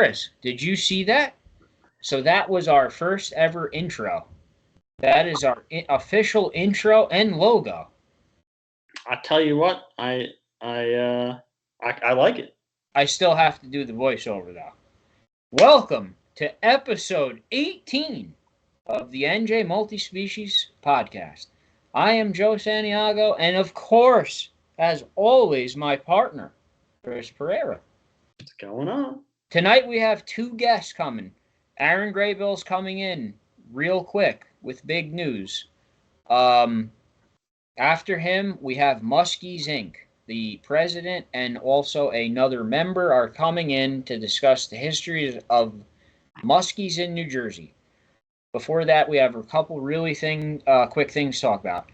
Chris, did you see that? So that was our first ever intro. That is our official intro and logo. I tell you what, I like it. I still have to do the voiceover though. Welcome to episode 18 of the NJ Multi-Species Podcast. I am Joe Santiago, and of course, as always, my partner, Chris Pereira. What's going on? Tonight we have two guests coming. Aaron Graybill's coming in real quick with big news. After him, we have Muskies, Inc. The president and also another member are coming in to discuss the history of Muskies in New Jersey. Before that, we have a couple really quick things to talk about.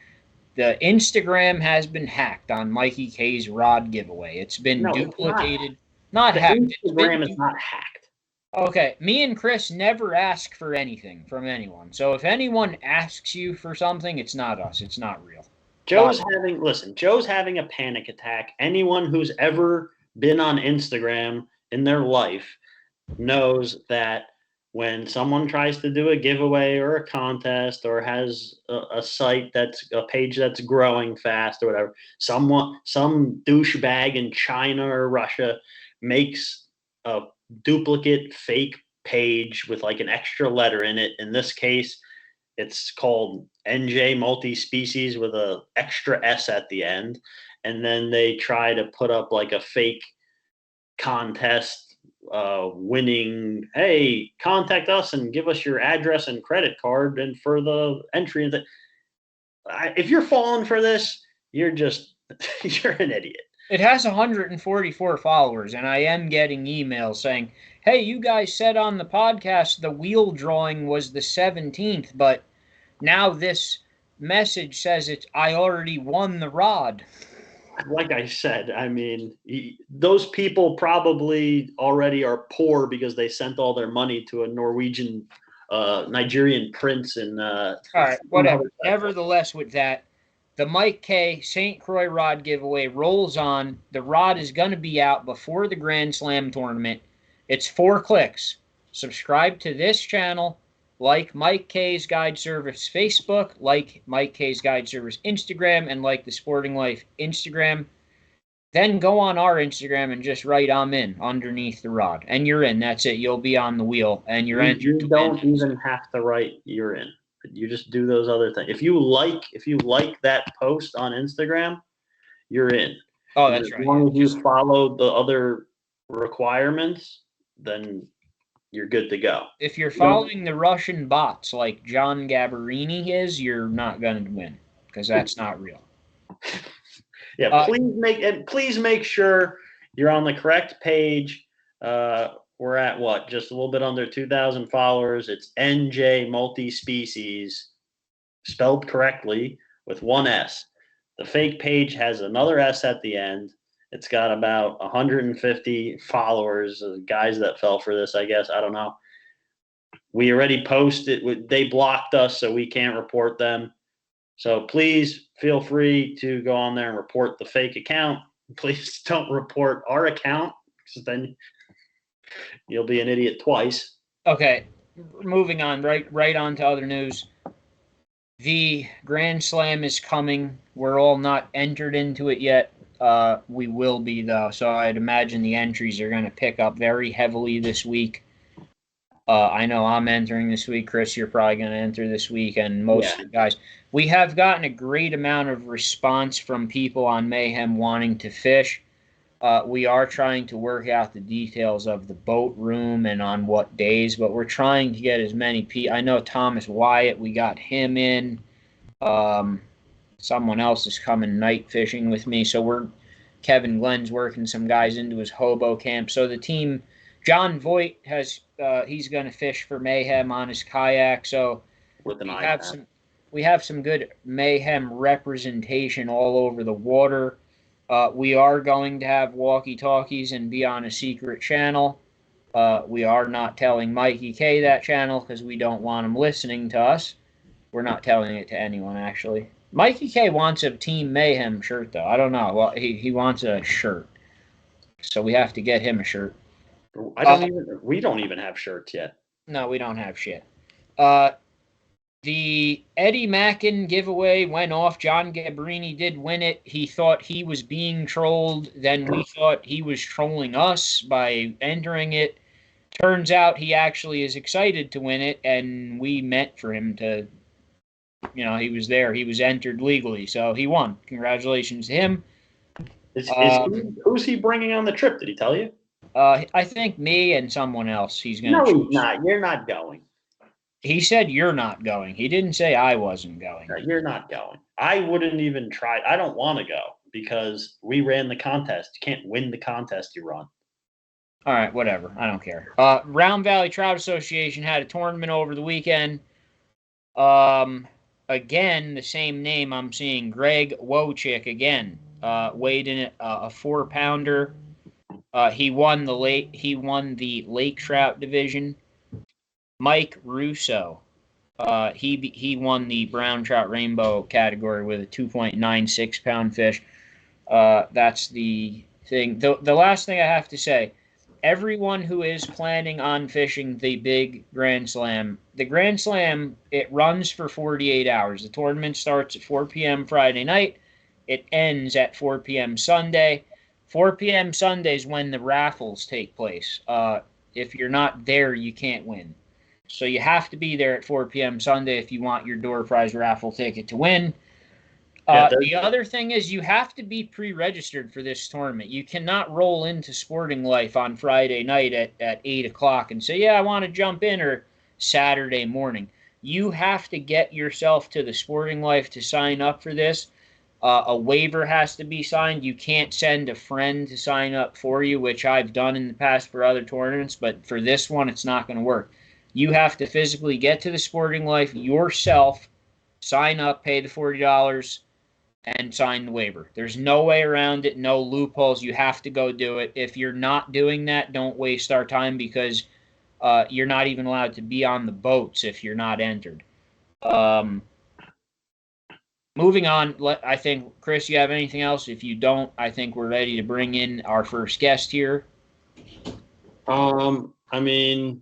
The Instagram has been hacked on Mikey K's rod giveaway. It's been duplicated. Not hacked. Instagram is not hacked. Okay, me and Chris never ask for anything from anyone. So if anyone asks you for something, it's not us. It's not real. Joe's having a panic attack. Anyone who's ever been on Instagram in their life knows that when someone tries to do a giveaway or a contest or has a site that's a page that's growing fast or whatever, some douchebag in China or Russia makes a duplicate fake page with like an extra letter in it. In this case, it's called NJ Multi-Species with a extra S at the end. And then they try to put up like a fake contest winning, hey, contact us and give us your address and credit card and for the entry. If you're falling for this, you're an idiot. It has 144 followers, and I am getting emails saying, hey, you guys said on the podcast the wheel drawing was the 17th, but now this message says I already won the rod. Like I said, I mean, those people probably already are poor because they sent all their money to a Nigerian prince. And all right, whatever. Nevertheless, with that, the Mike K. St. Croix rod giveaway rolls on. The rod is going to be out before the Grand Slam tournament. It's 4 clicks. Subscribe to this channel, like Mike K's Guide Service Facebook, like Mike K's Guide Service Instagram, and like the Sporting Life Instagram. Then go on our Instagram and just write "I'm in" underneath the rod, and you're in. That's it. You'll be on the wheel, and you're entered. You don't even have to write "you're in." You just do those other things. If you like that post on Instagram, you're in. Oh, that's right. As long as you follow the other requirements, then you're good to go. If you're following the Russian bots like John Gabarini is, you're not going to win because that's not real. Yeah, please make sure you're on the correct page. We're at what? Just a little bit under 2,000 followers. It's NJ Multi-Species, spelled correctly with 1 S. The fake page has another S at the end. It's got about 150 followers, guys that fell for this, I guess. I don't know. We already posted. They blocked us, so we can't report them. So please feel free to go on there and report the fake account. Please don't report our account, because then you'll be an idiot twice. Okay, moving on, right on to other news. The Grand Slam is coming. We're all not entered into it yet. We will be, though, so I'd imagine the entries are going to pick up very heavily this week. I know I'm entering this week. Chris, you're probably going to enter this week, and most of the guys. We have gotten a great amount of response from people on Mayhem wanting to fish. We are trying to work out the details of the boat room and on what days, but we're trying to get as many people. I know Thomas Wyatt, we got him in. Someone else is coming night fishing with me, so Kevin Glenn's working some guys into his hobo camp. So the team, John Voigt he's going to fish for Mayhem on his kayak. So we have some good Mayhem representation all over the water. We are going to have walkie-talkies and be on a secret channel. We are not telling Mikey K that channel because we don't want him listening to us. We're not telling it to anyone, actually. Mikey K wants a Team Mayhem shirt, though. I don't know. Well, he wants a shirt. So we have to get him a shirt. We don't even have shirts yet. No, we don't have shit. The Eddie Mackin giveaway went off. John Gabrini did win it. He thought he was being trolled. Then we thought he was trolling us by entering it. Turns out he actually is excited to win it, and we meant for him to, he was there. He was entered legally, so he won. Congratulations to him. Who's he bringing on the trip? Did he tell you? I think me and someone else he's going to choose. No, he's not. You're not going. He said you're not going. He didn't say I wasn't going. No, you're not going. I wouldn't even try. I don't want to go because we ran the contest. You can't win the contest you run. All right, whatever. I don't care. Round Valley Trout Association had a tournament over the weekend. Again, the same name I'm seeing. Greg Wojcik again. Weighed in a 4-pounder. He won the lake trout division. Mike Russo. He won the brown trout rainbow category with a 2.96 pound fish. That's the thing. The last thing I have to say, everyone who is planning on fishing the big Grand Slam, the Grand Slam, it runs for 48 hours. The tournament starts at 4 p.m. Friday night. It ends at 4 p.m. Sunday. 4 p.m. Sunday is when the raffles take place. If you're not there, you can't win. So you have to be there at 4 p.m. Sunday if you want your door prize raffle ticket to win. The other thing is you have to be pre-registered for this tournament. You cannot roll into Sporting Life on Friday night at 8 o'clock and say, yeah, I want to jump in, or Saturday morning. You have to get yourself to the Sporting Life to sign up for this. A waiver has to be signed. You can't send a friend to sign up for you, which I've done in the past for other tournaments, but for this one, it's not going to work. You have to physically get to the Sporting Life yourself, sign up, pay the $40, and sign the waiver. There's no way around it, no loopholes. You have to go do it. If you're not doing that, don't waste our time because you're not even allowed to be on the boats if you're not entered. Moving on, I think, Chris, you have anything else? If you don't, I think we're ready to bring in our first guest here. We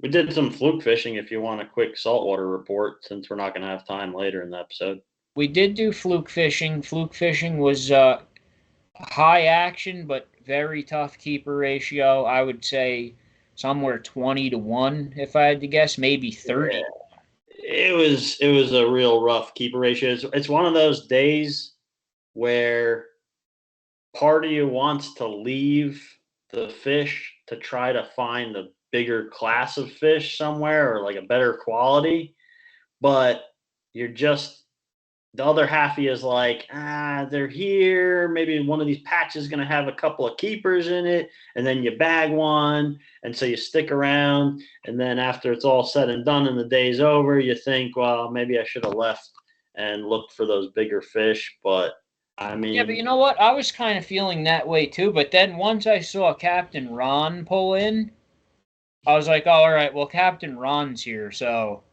did some fluke fishing if you want a quick saltwater report, since we're not going to have time later in the episode. We did do fluke fishing. Fluke fishing was high action, but very tough keeper ratio. I would say somewhere 20-1, if I had to guess, maybe 30. Yeah. It was a real rough keeper ratio. It's one of those days where part of you wants to leave the fish to try to find a bigger class of fish somewhere or like a better quality, but you're just, the other half of you is like, they're here. Maybe one of these patches is going to have a couple of keepers in it. And then you bag one. And so you stick around. And then after it's all said and done and the day's over, you think, well, maybe I should have left and looked for those bigger fish. But yeah, but you know what? I was kind of feeling that way too. But then once I saw Captain Ron pull in, I was like, oh, all right, well, Captain Ron's here. So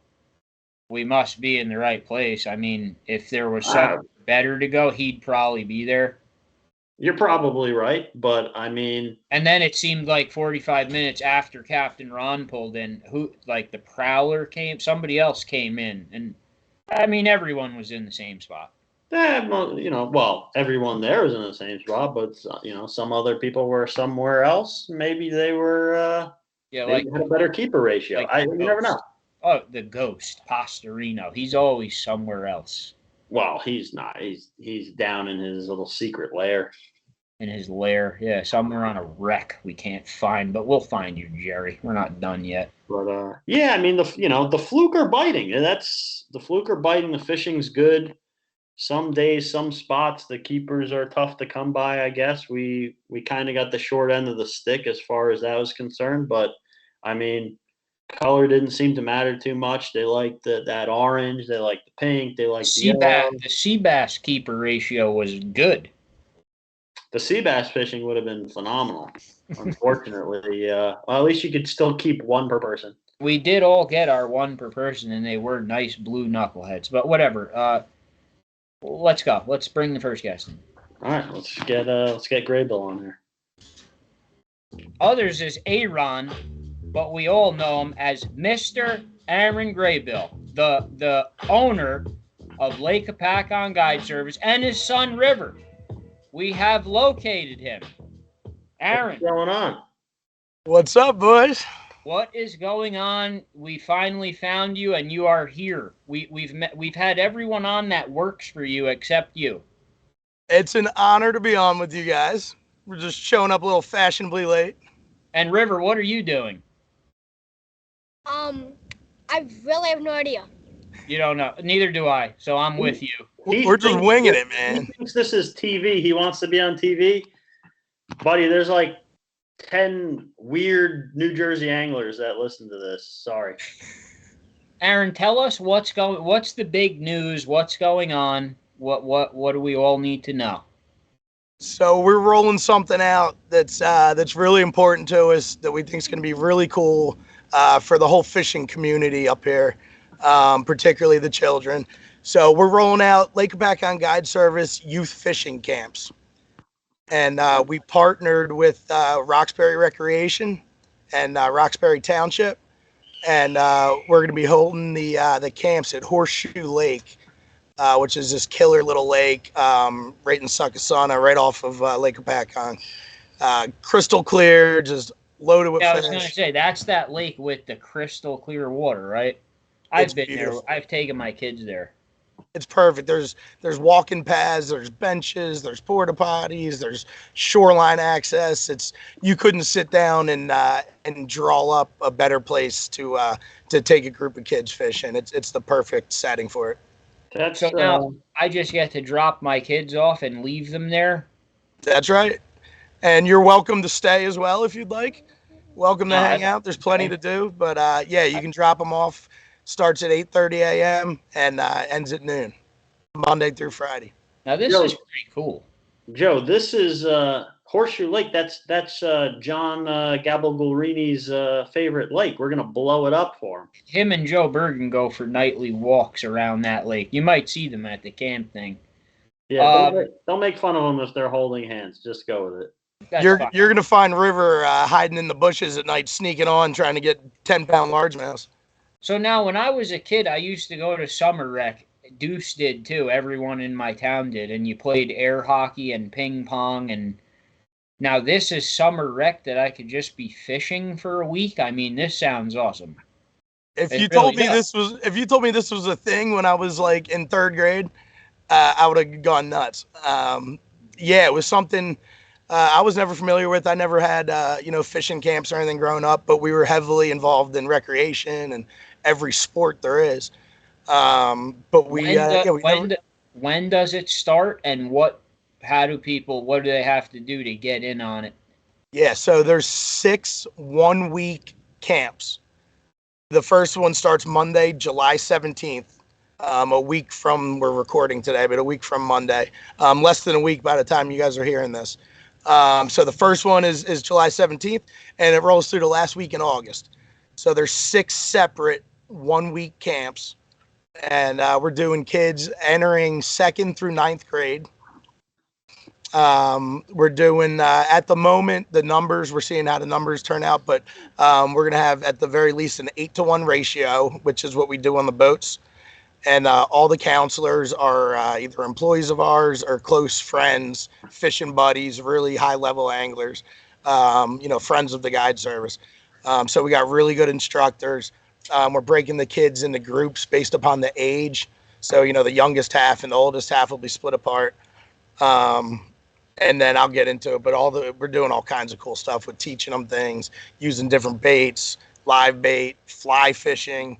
we must be in the right place. I mean, if there was something better to go, he'd probably be there. You're probably right, but And then it seemed like 45 minutes after Captain Ron pulled in, the Prowler came, somebody else came in, and everyone was in the same spot. Everyone there was in the same spot, but some other people were somewhere else. Maybe they were, had a better keeper ratio. You never know. Oh, the ghost, Pastorino. He's always somewhere else. Well, he's not. He's down in his little secret lair. In his lair, yeah, somewhere on a wreck we can't find, but we'll find you, Jerry. We're not done yet. But the fluke are biting. That's the fluke are biting. The fishing's good. Some days, some spots, the keepers are tough to come by. I guess we kind of got the short end of the stick as far as that was concerned, but color didn't seem to matter too much. They liked that orange. They liked the pink. They liked the yellow. The sea bass keeper ratio was good. The sea bass fishing would have been phenomenal. Unfortunately, at least you could still keep one per person. We did all get our one per person, and they were nice blue knuckleheads. But whatever. Let's go. Let's bring the first guest in. All right, let's get Graybill on here. others as Aaron, but we all know him as Mr. Aaron Graybill, the owner of Lake Hopatcong Guide Service, and his son River. We have located him. Aaron, what's going on? What's up, boys? what is going on? We finally found you, and you are here. We've had everyone on that works for you except you. It's an honor to be on with you guys. We're just showing up a little fashionably late. And River, what are you doing? I really have no idea. You don't know. Neither do I. So I'm with you. We're just winging it, man. He thinks this is TV. He wants to be on TV. Buddy, there's like 10 weird New Jersey anglers that listen to this. Sorry. Aaron, tell us what's the big news? What's going on? What do we all need to know? So we're rolling something out that's really important to us that we think is going to be really cool for the whole fishing community up here, particularly the children. So we're rolling out Lake Hopatcong Guide Service youth fishing camps. And we partnered with Roxbury Recreation and Roxbury Township. And we're going to be holding the camps at Horseshoe Lake, which is this killer little lake right in Succasunna, right off of Lake Hopatcong. Crystal clear, just loaded with Yeah, I fish. was going to say, that's that lake with the crystal clear water, right? I've It's been beautiful. there. I've taken my kids there. It's perfect. There's walking paths, there's benches, there's porta potties, there's shoreline access. You couldn't sit down and draw up a better place to take a group of kids fishing. It's the perfect setting for it. That's So now I just get to drop my kids off and leave them there. That's right. And you're welcome to stay as well if you'd like. Welcome to hang out. There's plenty to do, but yeah, you can drop them off. Starts at 8:30 a.m. and ends at noon, Monday through Friday. Now this is pretty cool. Joe, this is Horseshoe Lake. That's John Gabalgulrini's favorite lake. We're gonna blow it up for him. Him and Joe Bergen go for nightly walks around that lake. You might see them at the camp thing. Yeah, don't make fun of them if they're holding hands. Just go with it. That's You're fine. gonna find River hiding in the bushes at night, sneaking on, trying to get 10-pound largemouths. So now, when I was a kid, I used to go to summer rec. Deuce did too. Everyone in my town did, and you played air hockey and ping pong. And now this is summer rec that I could just be fishing for a week. I mean, this sounds awesome. If It you told really me does. this was a thing when I was like in third grade, I would have gone nuts. Yeah, it was something I was never familiar with. I never had fishing camps or anything growing up, but we were heavily involved in recreation and every sport there is. But When does it start, and what do they have to do to get in on it? Yeah, so there's 6 one-week camps. The first one starts Monday, July 17th. A week from we're recording today, but a week from Monday. Less than a week by the time you guys are hearing this. So the first one is July 17th, and it rolls through the last week in August. So there's 6 separate one-week camps, and we're doing kids entering 2nd through 9th grade. We're doing at the moment we're seeing how the numbers turn out, but we're gonna have at the very least an 8-to-1 ratio, which is what we do on the boats. And all the counselors are either employees of ours or close friends, fishing buddies, really high-level anglers, friends of the guide service. So we got really good instructors. We're breaking the kids into groups based upon the age. So, the youngest half and the oldest half will be split apart. And then I'll get into it. But we're doing all kinds of cool stuff with teaching them things, using different baits, live bait, fly fishing,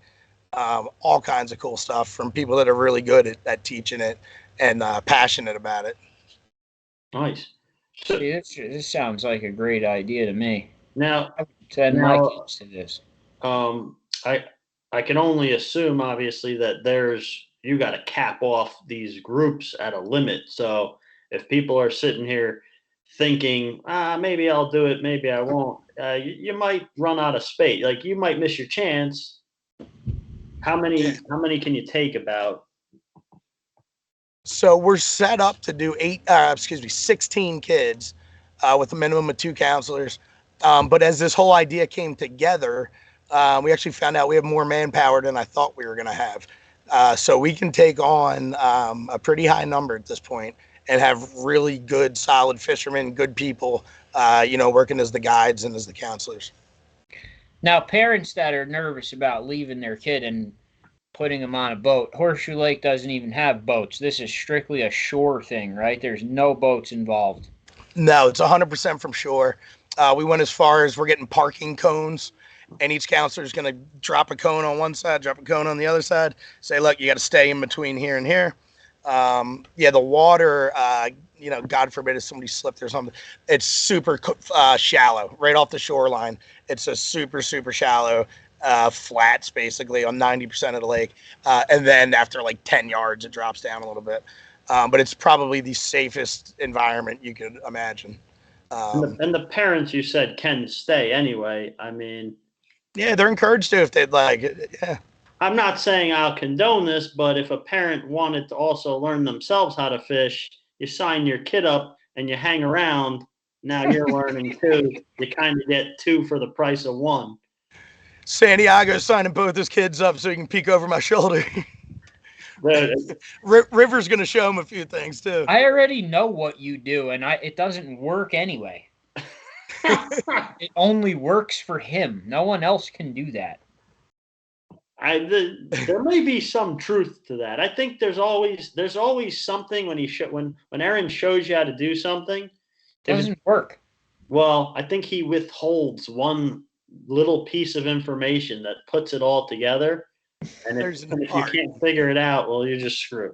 all kinds of cool stuff from people that are really good at teaching it and passionate about it. Nice. See, this sounds like a great idea to me. Now, I would send my kids to this. I can only assume, obviously, that you got to cap off these groups at a limit. So if people are sitting here thinking, maybe I'll do it, maybe I won't, you might run out of space. Like, you might miss your chance. How many can you take about? So we're set up to do 16 kids with a minimum of 2 counselors. But as this whole idea came together, we actually found out we have more manpower than I thought we were going to have. So we can take on a pretty high number at this point and have really good, solid fishermen, good people, working as the guides and as the counselors. Now, parents that are nervous about leaving their kid and putting them on a boat, Horseshoe Lake doesn't even have boats. This is strictly a shore thing, right? There's no boats involved. No, it's 100% from shore. We went as far as we're getting parking cones, and each counselor is going to drop a cone on one side, drop a cone on the other side, say, look, you got to stay in between here and here. The water, God forbid if somebody slipped or something, it's super shallow, right off the shoreline. It's a super, super shallow flats, basically, on 90% of the lake. And then after like 10 yards, it drops down a little bit. But it's probably the safest environment you could imagine. And the parents, you said, can stay anyway. I mean, yeah, they're encouraged to if they'd like it. Yeah. I'm not saying I'll condone this, but if a parent wanted to also learn themselves how to fish, you sign your kid up and you hang around. Now you're learning too. You kind of get two for the price of one. Santiago's signing both his kids up so he can peek over my shoulder. River's going to show him a few things too. I already know what you do, and it doesn't work anyway. It only works for him. No one else can do that. There may be some truth to that. I think there's always something when Aaron shows you how to do something. It doesn't work. Well, I think he withholds one little piece of information that puts it all together. And if you can't figure it out, well, you're just screwed.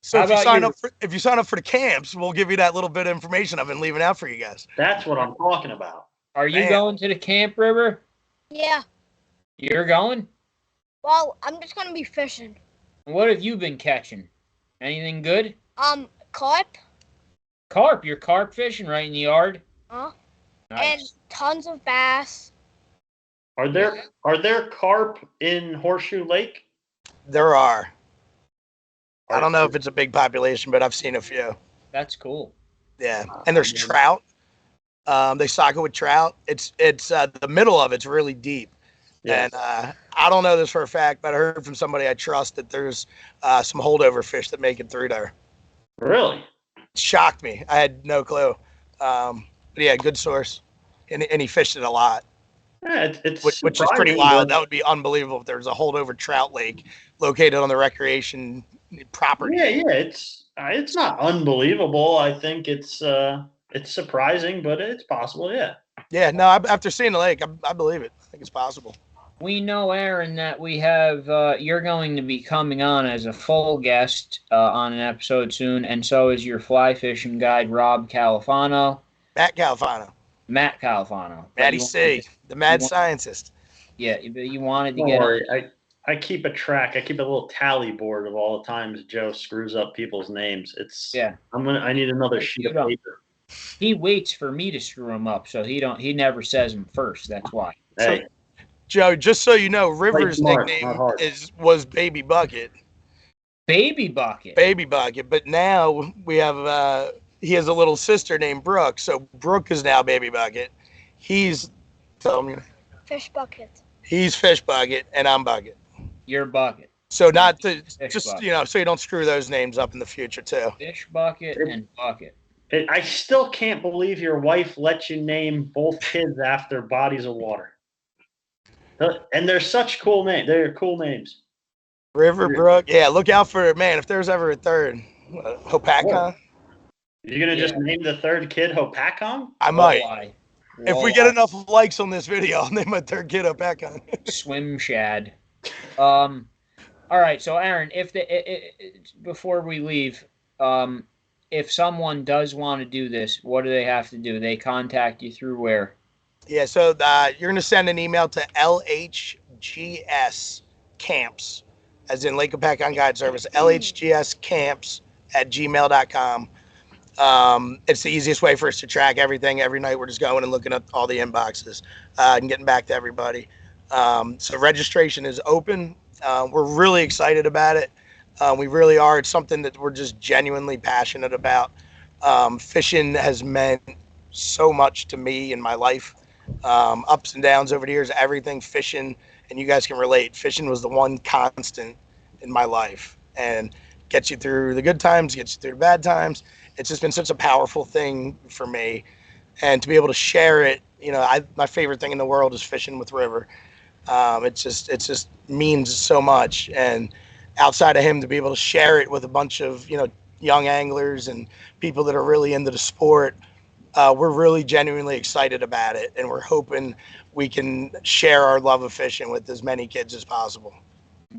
So if you sign up for the camps, we'll give you that little bit of information I've been leaving out for you guys. That's what I'm talking about. Are you going to the camp, River? Yeah. You're going? Well, I'm just gonna be fishing. What have you been catching? Anything good? Carp. Carp? You're carp fishing right in the yard? Nice. And tons of bass. Are there carp in Horseshoe Lake? There are. I don't know if it's a big population, but I've seen a few. That's cool. Yeah, and there's trout. They stock it with trout. It's the middle of it's really deep. Yes. And I don't know this for a fact, but I heard from somebody I trust that there's some holdover fish that make it through there. Really? It shocked me. I had no clue. But yeah, good source. And he fished it a lot. Yeah, which is pretty wild. That would be unbelievable if there's a holdover trout lake located on the recreation property. Yeah, it's not unbelievable. I think it's surprising, but it's possible. Yeah. Yeah. No, after seeing the lake, I believe it. I think it's possible. We know, Aaron, that we have you're going to be coming on as a full guest on an episode soon, and so is your fly fishing guide, Rob Califano. Matt Califano. Matty C, the mad scientist. Yeah, but you wanted to Don't get worry. I keep a track. I keep a little tally board of all the times Joe screws up people's names. I need another sheet of paper. He waits for me to screw him up, so he never says them first. That's why. Hey. So, Joe, just so you know, River's nickname was Baby Bucket. Baby Bucket. Baby Bucket. But now we have he has a little sister named Brooke, so Brooke is now Baby Bucket. Tell me. Fish Bucket. He's Fish Bucket, and I'm Bucket. You're Bucket. So not to just Bucket. So you don't screw those names up in the future too. Fish Bucket and Bucket. I still can't believe your wife let you name both kids after bodies of water. And they're such cool names. They're cool names. River, Brooke. Yeah, look out for it, man. If there's ever a third, Hopatcong. You're going to just name the third kid Hopatcong? I might. If we get enough likes on this video, I'll name my third kid Hopatcong. Swim shad. All right, so Aaron, before we leave, if someone does want to do this, what do they have to do? They contact you through where? Yeah, so you're going to send an email to LHGS Camps, as in Lake Hopatcong Guide Service, LHGScamps@gmail.com. It's the easiest way for us to track everything. Every night we're just going and looking at all the inboxes and getting back to everybody. So registration is open. We're really excited about it. We really are. It's something that we're just genuinely passionate about. Fishing has meant so much to me in my life. Ups and downs over the years, everything fishing, and you guys can relate. Fishing was the one constant in my life, and gets you through the good times, gets you through the bad times. It's just been such a powerful thing for me, and to be able to share it, my favorite thing in the world is fishing with River. It just means so much, and outside of him, to be able to share it with a bunch of young anglers and people that are really into the sport, we're really genuinely excited about it, and we're hoping we can share our love of fishing with as many kids as possible.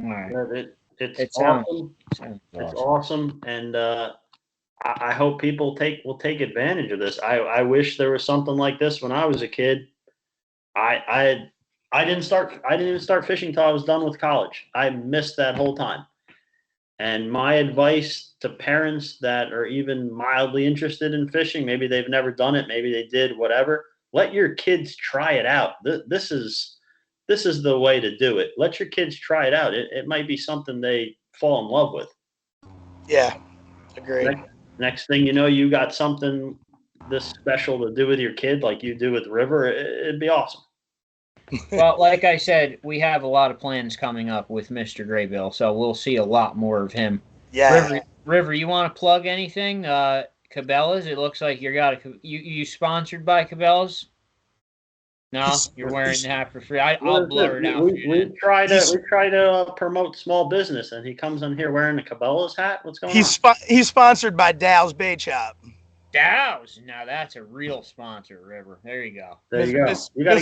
All right. It's sounds awesome. awesome. It's awesome, and I hope people will take advantage of this. I wish there was something like this when I was a kid. I didn't even start fishing till I was done with college. I missed that whole time. And my advice to parents that are even mildly interested in fishing, maybe they've never done it, maybe they did, whatever, let your kids try it out. This is the way to do it. Let your kids try it out. It might be something they fall in love with. Yeah, agreed. Next thing you know, you got something this special to do with your kid like you do with River. It'd be awesome. Well, like I said, we have a lot of plans coming up with Mr. Graybill, so we'll see a lot more of him. Yeah. River, you want to plug anything? Cabela's, it looks like you sponsored by Cabela's? No, you're wearing the hat for free. I'll blur it out. We try to promote small business, and he comes in here wearing a Cabela's hat. What's going on? He's sponsored by Dow's Bait Shop. Dow's. Now that's a real sponsor, River. There you go. There you go. You got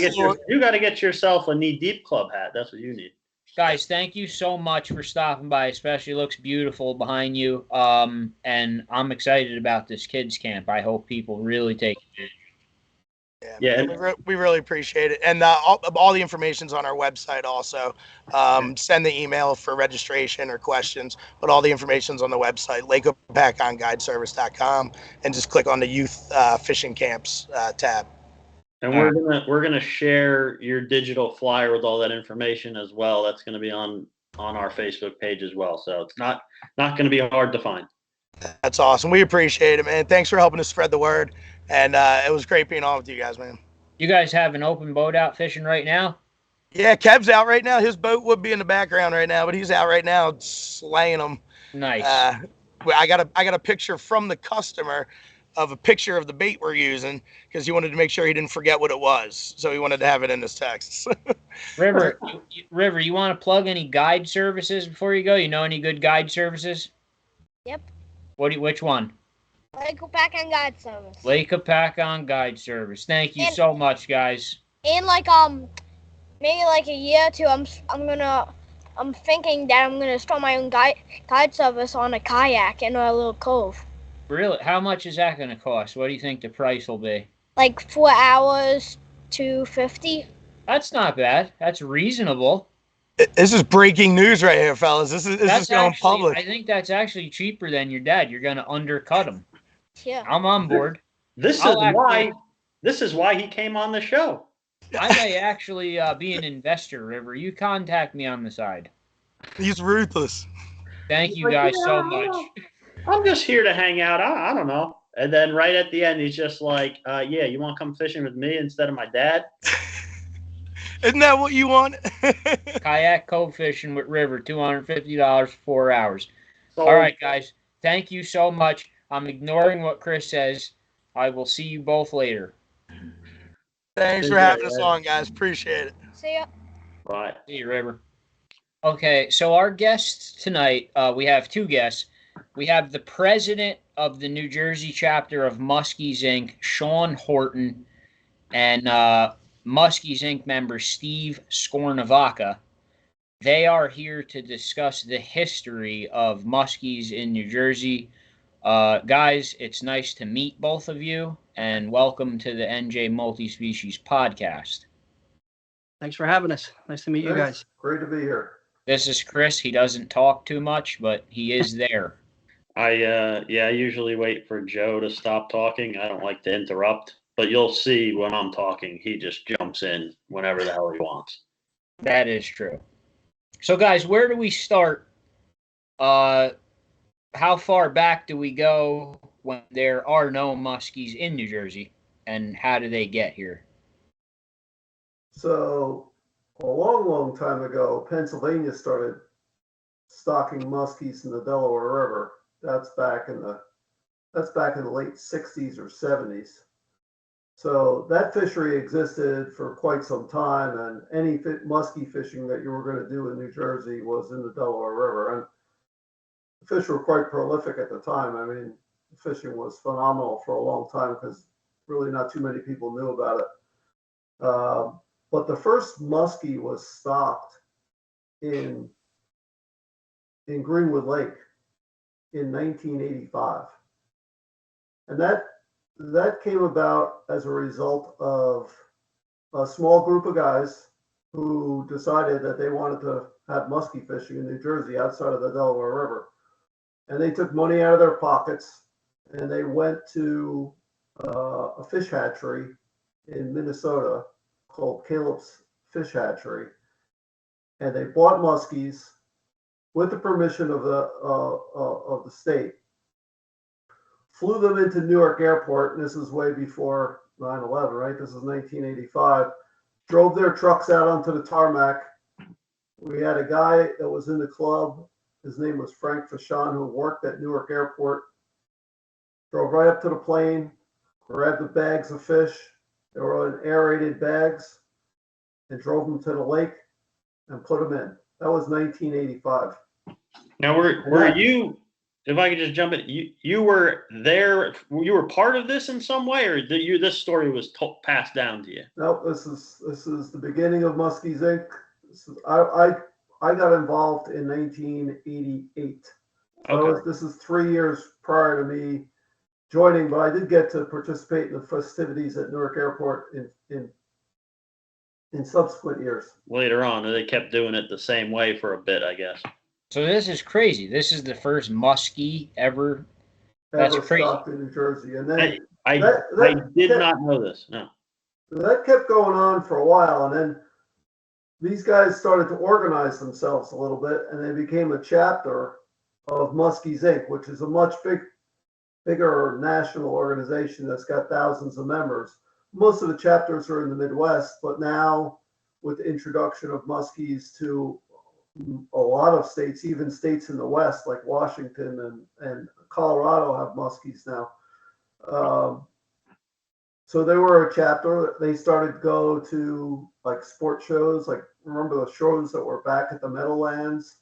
to get yourself a Knee Deep Club hat. That's what you need. Guys, thank you so much for stopping by. Especially looks beautiful behind you. And I'm excited about this kids camp. I hope people really take it. Yeah, we really appreciate it, and all the information's on our website. Also, send the email for registration or questions, but all the information's on the website, LakeHopatcongGuideservice.com, and just click on the youth fishing camps tab. And we're gonna share your digital flyer with all that information as well. That's gonna be on our Facebook page as well. So it's not gonna be hard to find. That's awesome. We appreciate it, man. Thanks for helping us spread the word. And it was great being on with you guys, man. You guys have an open boat out fishing right now? Yeah, Kev's out right now. His boat would be in the background right now, but he's out right now slaying them. Nice. I got a picture from the customer of a picture of the bait we're using because he wanted to make sure he didn't forget what it was. So he wanted to have it in his texts. River, you want to plug any guide services before you go? You know any good guide services? Yep. Which one? Lake Hopatcong Guide Service. Lake Hopatcong Guide Service. Thank you so much, guys. And maybe like a year or two, I'm thinking that I'm gonna start my own guide service on a kayak in a little cove. Really? How much is that gonna cost? What do you think the price will be? Like 4 hours, $250. That's not bad. That's reasonable. This is breaking news right here, fellas. This is going public. I think that's actually cheaper than your dad. You're gonna undercut him. Yeah. I'm on board. This is why he came on the show. I may actually be an investor, River. You contact me on the side. He's ruthless. Thank you guys so much. I'm just here to hang out. I don't know. And then right at the end, he's just like, yeah, you want to come fishing with me instead of my dad? Isn't that what you want? Kayak cove fishing with River, $250 for 4 hours. So, all right, guys. Thank you so much. I'm ignoring what Chris says. I will see you both later. Thanks for having us on, guys. Appreciate it. See ya. Bye. See you, River. Okay, so our guests tonight, we have two guests. We have the president of the New Jersey chapter of Muskies, Inc., Sean Horton, and Muskies, Inc. member Steve Skornavaca. They are here to discuss the history of Muskies in New Jersey. Guys, it's nice to meet both of you, and welcome to the NJ Multi-Species Podcast. Thanks for having us. Nice to meet you guys. Great to be here. This is Chris. He doesn't talk too much, but he is there. I usually wait for Joe to stop talking. I don't like to interrupt, but you'll see when I'm talking, he just jumps in whenever the hell he wants. That is true. So, guys, where do we start? How far back do we go when there are no muskies in New Jersey? and how do they get here? So a long time ago, Pennsylvania started stocking muskies in the Delaware River. That's back in the late 60s or 70s. So that fishery existed for quite some time, and any muskie fishing that you were going to do in New Jersey was in the Delaware River. And the fish were quite prolific at the time. I mean, fishing was phenomenal for a long time because really not too many people knew about it. But the first muskie was stocked in Greenwood Lake in 1985. And that came about as a result of a small group of guys who decided that they wanted to have muskie fishing in New Jersey outside of the Delaware River. And they took money out of their pockets and they went to a fish hatchery in Minnesota called Caleb's Fish Hatchery. And they bought muskies with the permission of the state, flew them into Newark Airport, and this is way before 9/11, right? This is 1985. Drove their trucks out onto the tarmac. We had a guy that was in the club. His name was Frank Fashon, who worked at Newark Airport. Drove right up to the plane, grabbed the bags of fish. They were in aerated bags, and drove them to the lake and put them in. That was 1985. Now, were you, if I could just jump in, you were there, you were part of this in some way, or this story was passed down to you? No, this is the beginning of Muskies Inc. I got involved in 1988. So this is 3 years prior to me joining, but I did get to participate in the festivities at Newark Airport in subsequent years. Later on, they kept doing it the same way for a bit, I guess. So this is crazy. This is the first muskie ever. That's crazy. Stocked in New Jersey, and then I did not know this. No. That kept going on for a while, and then these guys started to organize themselves a little bit, and they became a chapter of Muskies Inc., which is a much bigger national organization that's got thousands of members. Most of the chapters are in the Midwest, but now with the introduction of muskies to a lot of states, even states in the West like Washington and Colorado have muskies now. So they were a chapter. They started to go to like sport shows, like remember the shows that were back at the Meadowlands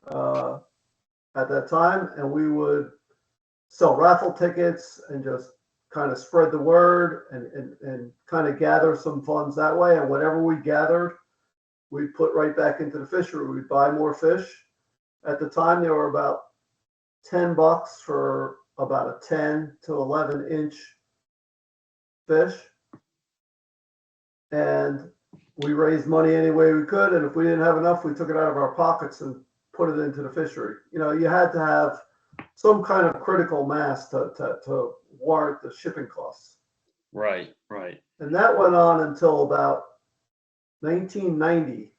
at that time, and we would sell raffle tickets and just kind of spread the word and kind of gather some funds that way. And whatever we gathered, we put right back into the fishery. We'd buy more fish. At the time, they were about $10 for about a 10 to 11 inch fish. And we raised money any way we could. And if we didn't have enough, we took it out of our pockets and put it into the fishery. You know, you had to have some kind of critical mass to warrant the shipping costs. Right. And that went on until about 1990,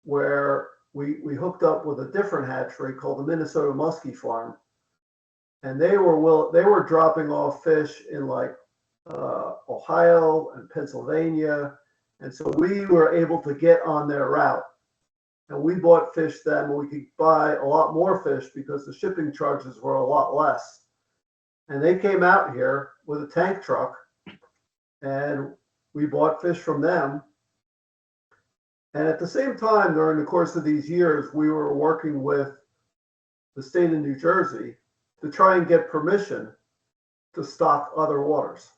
where we hooked up with a different hatchery called the Minnesota Muskie Farm, and they were dropping off fish in like Ohio and Pennsylvania, and so we were able to get on their route, and we bought fish then. We could buy a lot more fish because the shipping charges were a lot less, and they came out here with a tank truck, and we bought fish from them. And at the same time, during the course of these years, we were working with the state of New Jersey to try and get permission to stock other waters.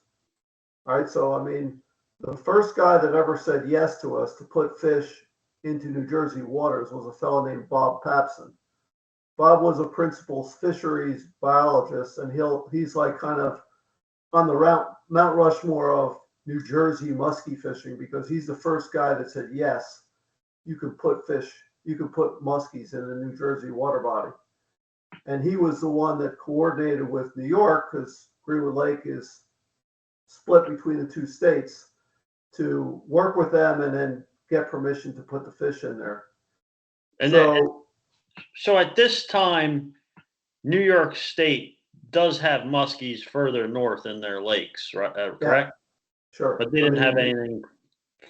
All right. So, I mean, the first guy that ever said yes to us to put fish into New Jersey waters was a fellow named Bob Papson. Bob was a principal fisheries biologist, and he's like kind of on the Mount Rushmore of New Jersey muskie fishing, because he's the first guy that said yes, you could put muskies in the New Jersey water body. And he was the one that coordinated with New York, because Greenwood Lake is split between the two states, to work with them and then get permission to put the fish in there. And so at this time, New York State does have muskies further north in their lakes, right? Correct? Sure. but they didn't have anything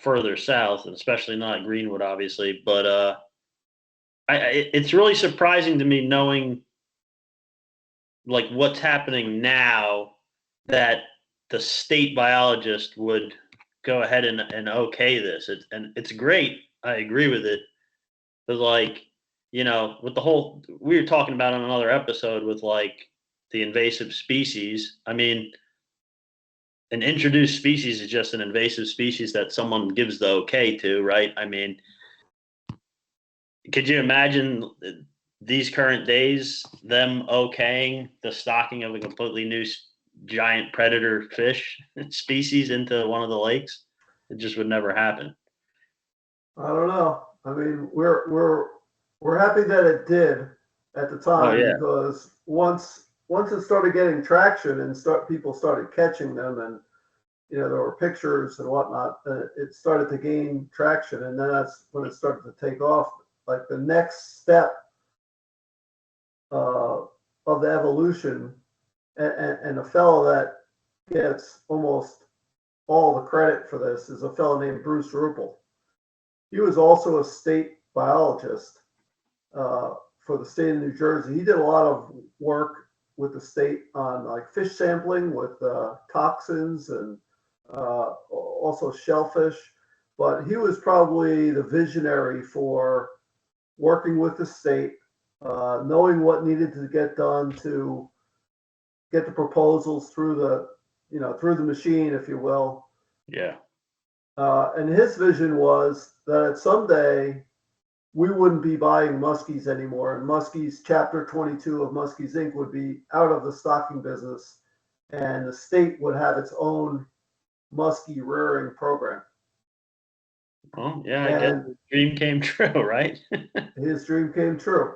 further south, especially not Greenwood, obviously. But it's really surprising to me knowing like what's happening now that the state biologist would go ahead and okay this. It's great. I agree with it. But like, with the whole, we were talking about on another episode with like the invasive species. I mean, an introduced species is just an invasive species that someone gives the okay to, right? I mean, could you imagine these current days, them okaying the stocking of a completely new giant predator fish species into one of the lakes? It just would never happen. I don't know. I mean, we're happy that it did at the time, because once it started getting traction and people started catching them, and there were pictures and whatnot, it started to gain traction, and then that's when it started to take off. Like the next step of the evolution, and a fellow that gets almost all the credit for this is a fellow named Bruce Ruppel. He was also a state biologist for the state of New Jersey. He did a lot of work with the state on like fish sampling with toxins and also shellfish. But he was probably the visionary for working with the state, knowing what needed to get done to get the proposals through the machine, if you will. Yeah. And his vision was that someday we wouldn't be buying muskies anymore, and Muskies, Chapter 22 of Muskies Inc. would be out of the stocking business, and the state would have its own muskie rearing program. Well, yeah, I guess his dream came true, right? His dream came true.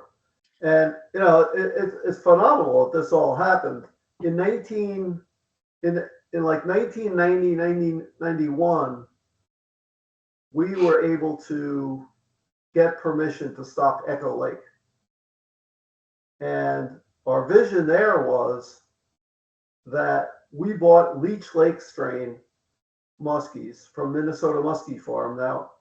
And, it's phenomenal that this all happened. In like 1990, 1991, we were able to get permission to stock Echo Lake. And our vision there was that we bought Leech Lake strain muskies from Minnesota Muskie Farm. Now,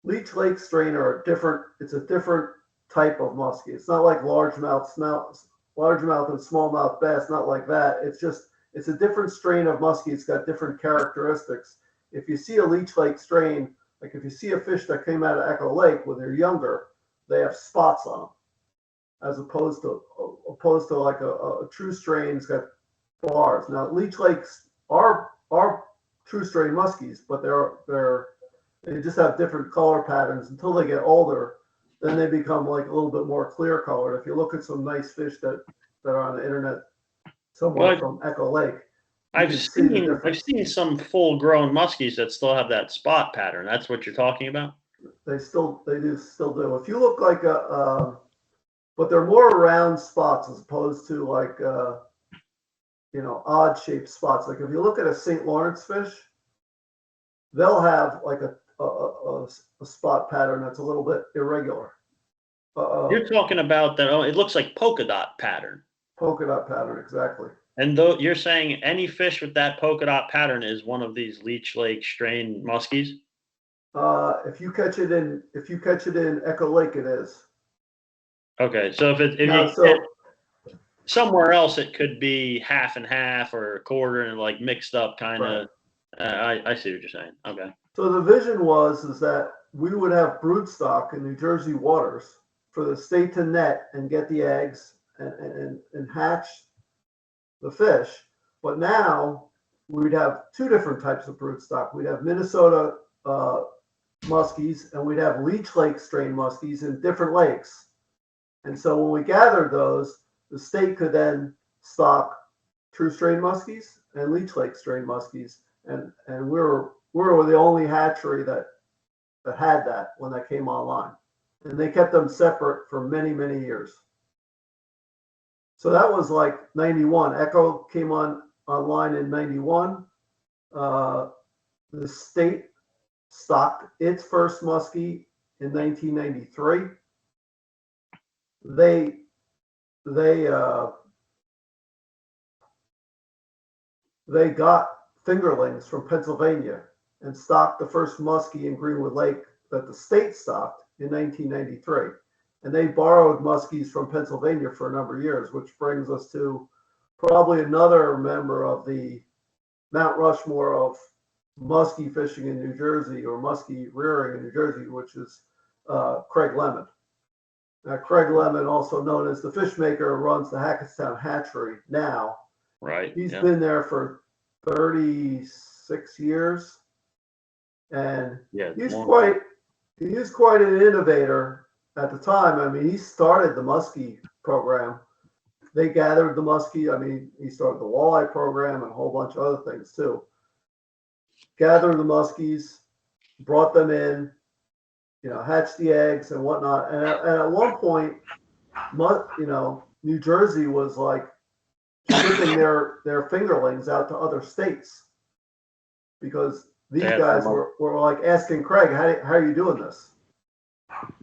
Leech Lake strain it's a different type of muskie. It's not like largemouth and smallmouth bass, not like that. It's a different strain of muskie. It's got different characteristics. If you see a Leech Lake strain, like if you see a fish that came out of Echo Lake when they're younger, they have spots on them, as opposed to like a true strain's got bars. Now, Leech Lakes are true strain muskies, but they just have different color patterns until they get older. Then they become like a little bit more clear colored. If you look at some nice fish that are on the internet somewhere from Echo Lake, I've seen some full grown muskies that still have that spot pattern. That's what you're talking about? They still do. If you look like but they're more round spots as opposed to like odd shaped spots. Like if you look at a St. Lawrence fish, they'll have like a spot pattern that's a little bit irregular. You're talking about that. Oh, it looks like polka dot pattern. Polka dot pattern, exactly. And though you're saying any fish with that polka dot pattern is one of these Leech Lake strain muskies? If you catch it in Echo Lake, it is. Okay, so somewhere else, it could be half and half or a quarter and like mixed up kind of. Right. I see what you're saying. Okay. So the vision is that we would have brood stock in New Jersey waters for the state to net and get the eggs and hatch the fish. But now we'd have two different types of brood stock. We'd have Minnesota muskies, and we'd have Leech Lake strain muskies in different lakes. And so when we gathered those, the state could then stock true strain muskies and Leech Lake strain muskies. And we were the only hatchery that had that when that came online. And they kept them separate for many, many years. So that was like 91. Echo came online in 91. The state stocked its first muskie in 1993. They got fingerlings from Pennsylvania and stocked the first muskie in Greenwood Lake that the state stocked in 1993. And they borrowed muskies from Pennsylvania for a number of years, which brings us to probably another member of the Mount Rushmore of muskie fishing in New Jersey, or muskie rearing in New Jersey, which is Craig Lemon. Now, Craig Lemon, also known as the fishmaker, runs the Hackettstown Hatchery now. Right. He's yeah. been there for 36 years, and Yeah, he's long quite an innovator at the time. I mean, he started the muskie program. They gathered the muskie. I mean, he started the walleye program and a whole bunch of other things too. Gathered the muskies, brought them in, hatched the eggs and whatnot. And at one point, New Jersey was like shipping their fingerlings out to other states because these guys were like asking Craig, how are you doing this?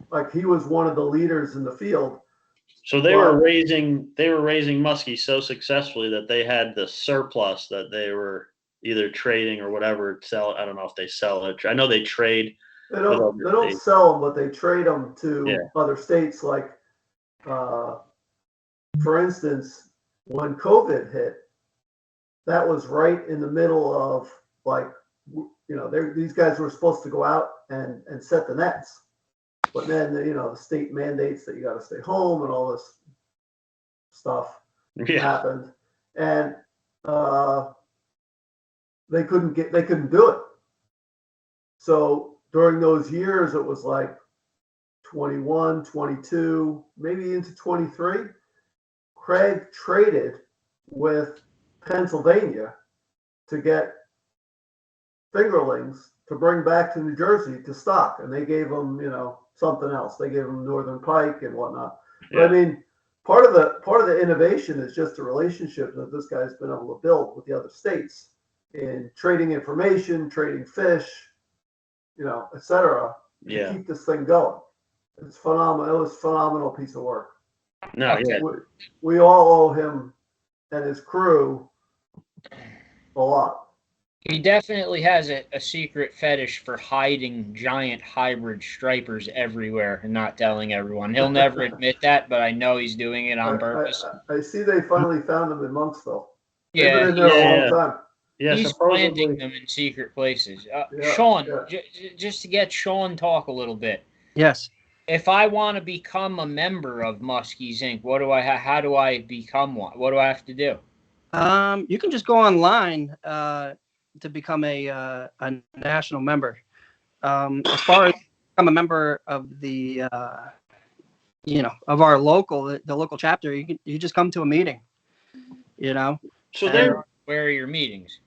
Like, he was one of the leaders in the field. So they were raising muskies so successfully that they had the surplus that they were either trading or whatever, sell. I don't know if they sell it. I know they trade. They don't sell them, but they trade them to other states. Like, for instance, when COVID hit, that was right in the middle of, like, these guys were supposed to go out and set the nets. But then, the state mandates that you got to stay home and all this stuff happened. And they couldn't do it. So during those years, it was like 21, 22, maybe into 23. Craig traded with Pennsylvania to get fingerlings to bring back to New Jersey to stock. And they gave them, something else. They gave them Northern Pike and whatnot. But I mean, part of the innovation is just the relationship that this guy's been able to build with the other states in trading information, trading fish, et cetera, to keep this thing going. It's phenomenal. It was a phenomenal piece of work. No, yeah. We all owe him and his crew a lot. He definitely has a secret fetish for hiding giant hybrid stripers everywhere and not telling everyone. He'll never admit that, but I know he's doing it on purpose. I see they finally found him in Monksville. Yeah, they've been in there a long time. Yeah, he's planting them in secret places. Sean, just to get Sean talk a little bit. Yes. If I want to become a member of Muskies Inc., how do I become one? What do I have to do? You can just go online to become a national member. As far as become a member of the of our local, the local chapter, you just come to a meeting. So where are your meetings?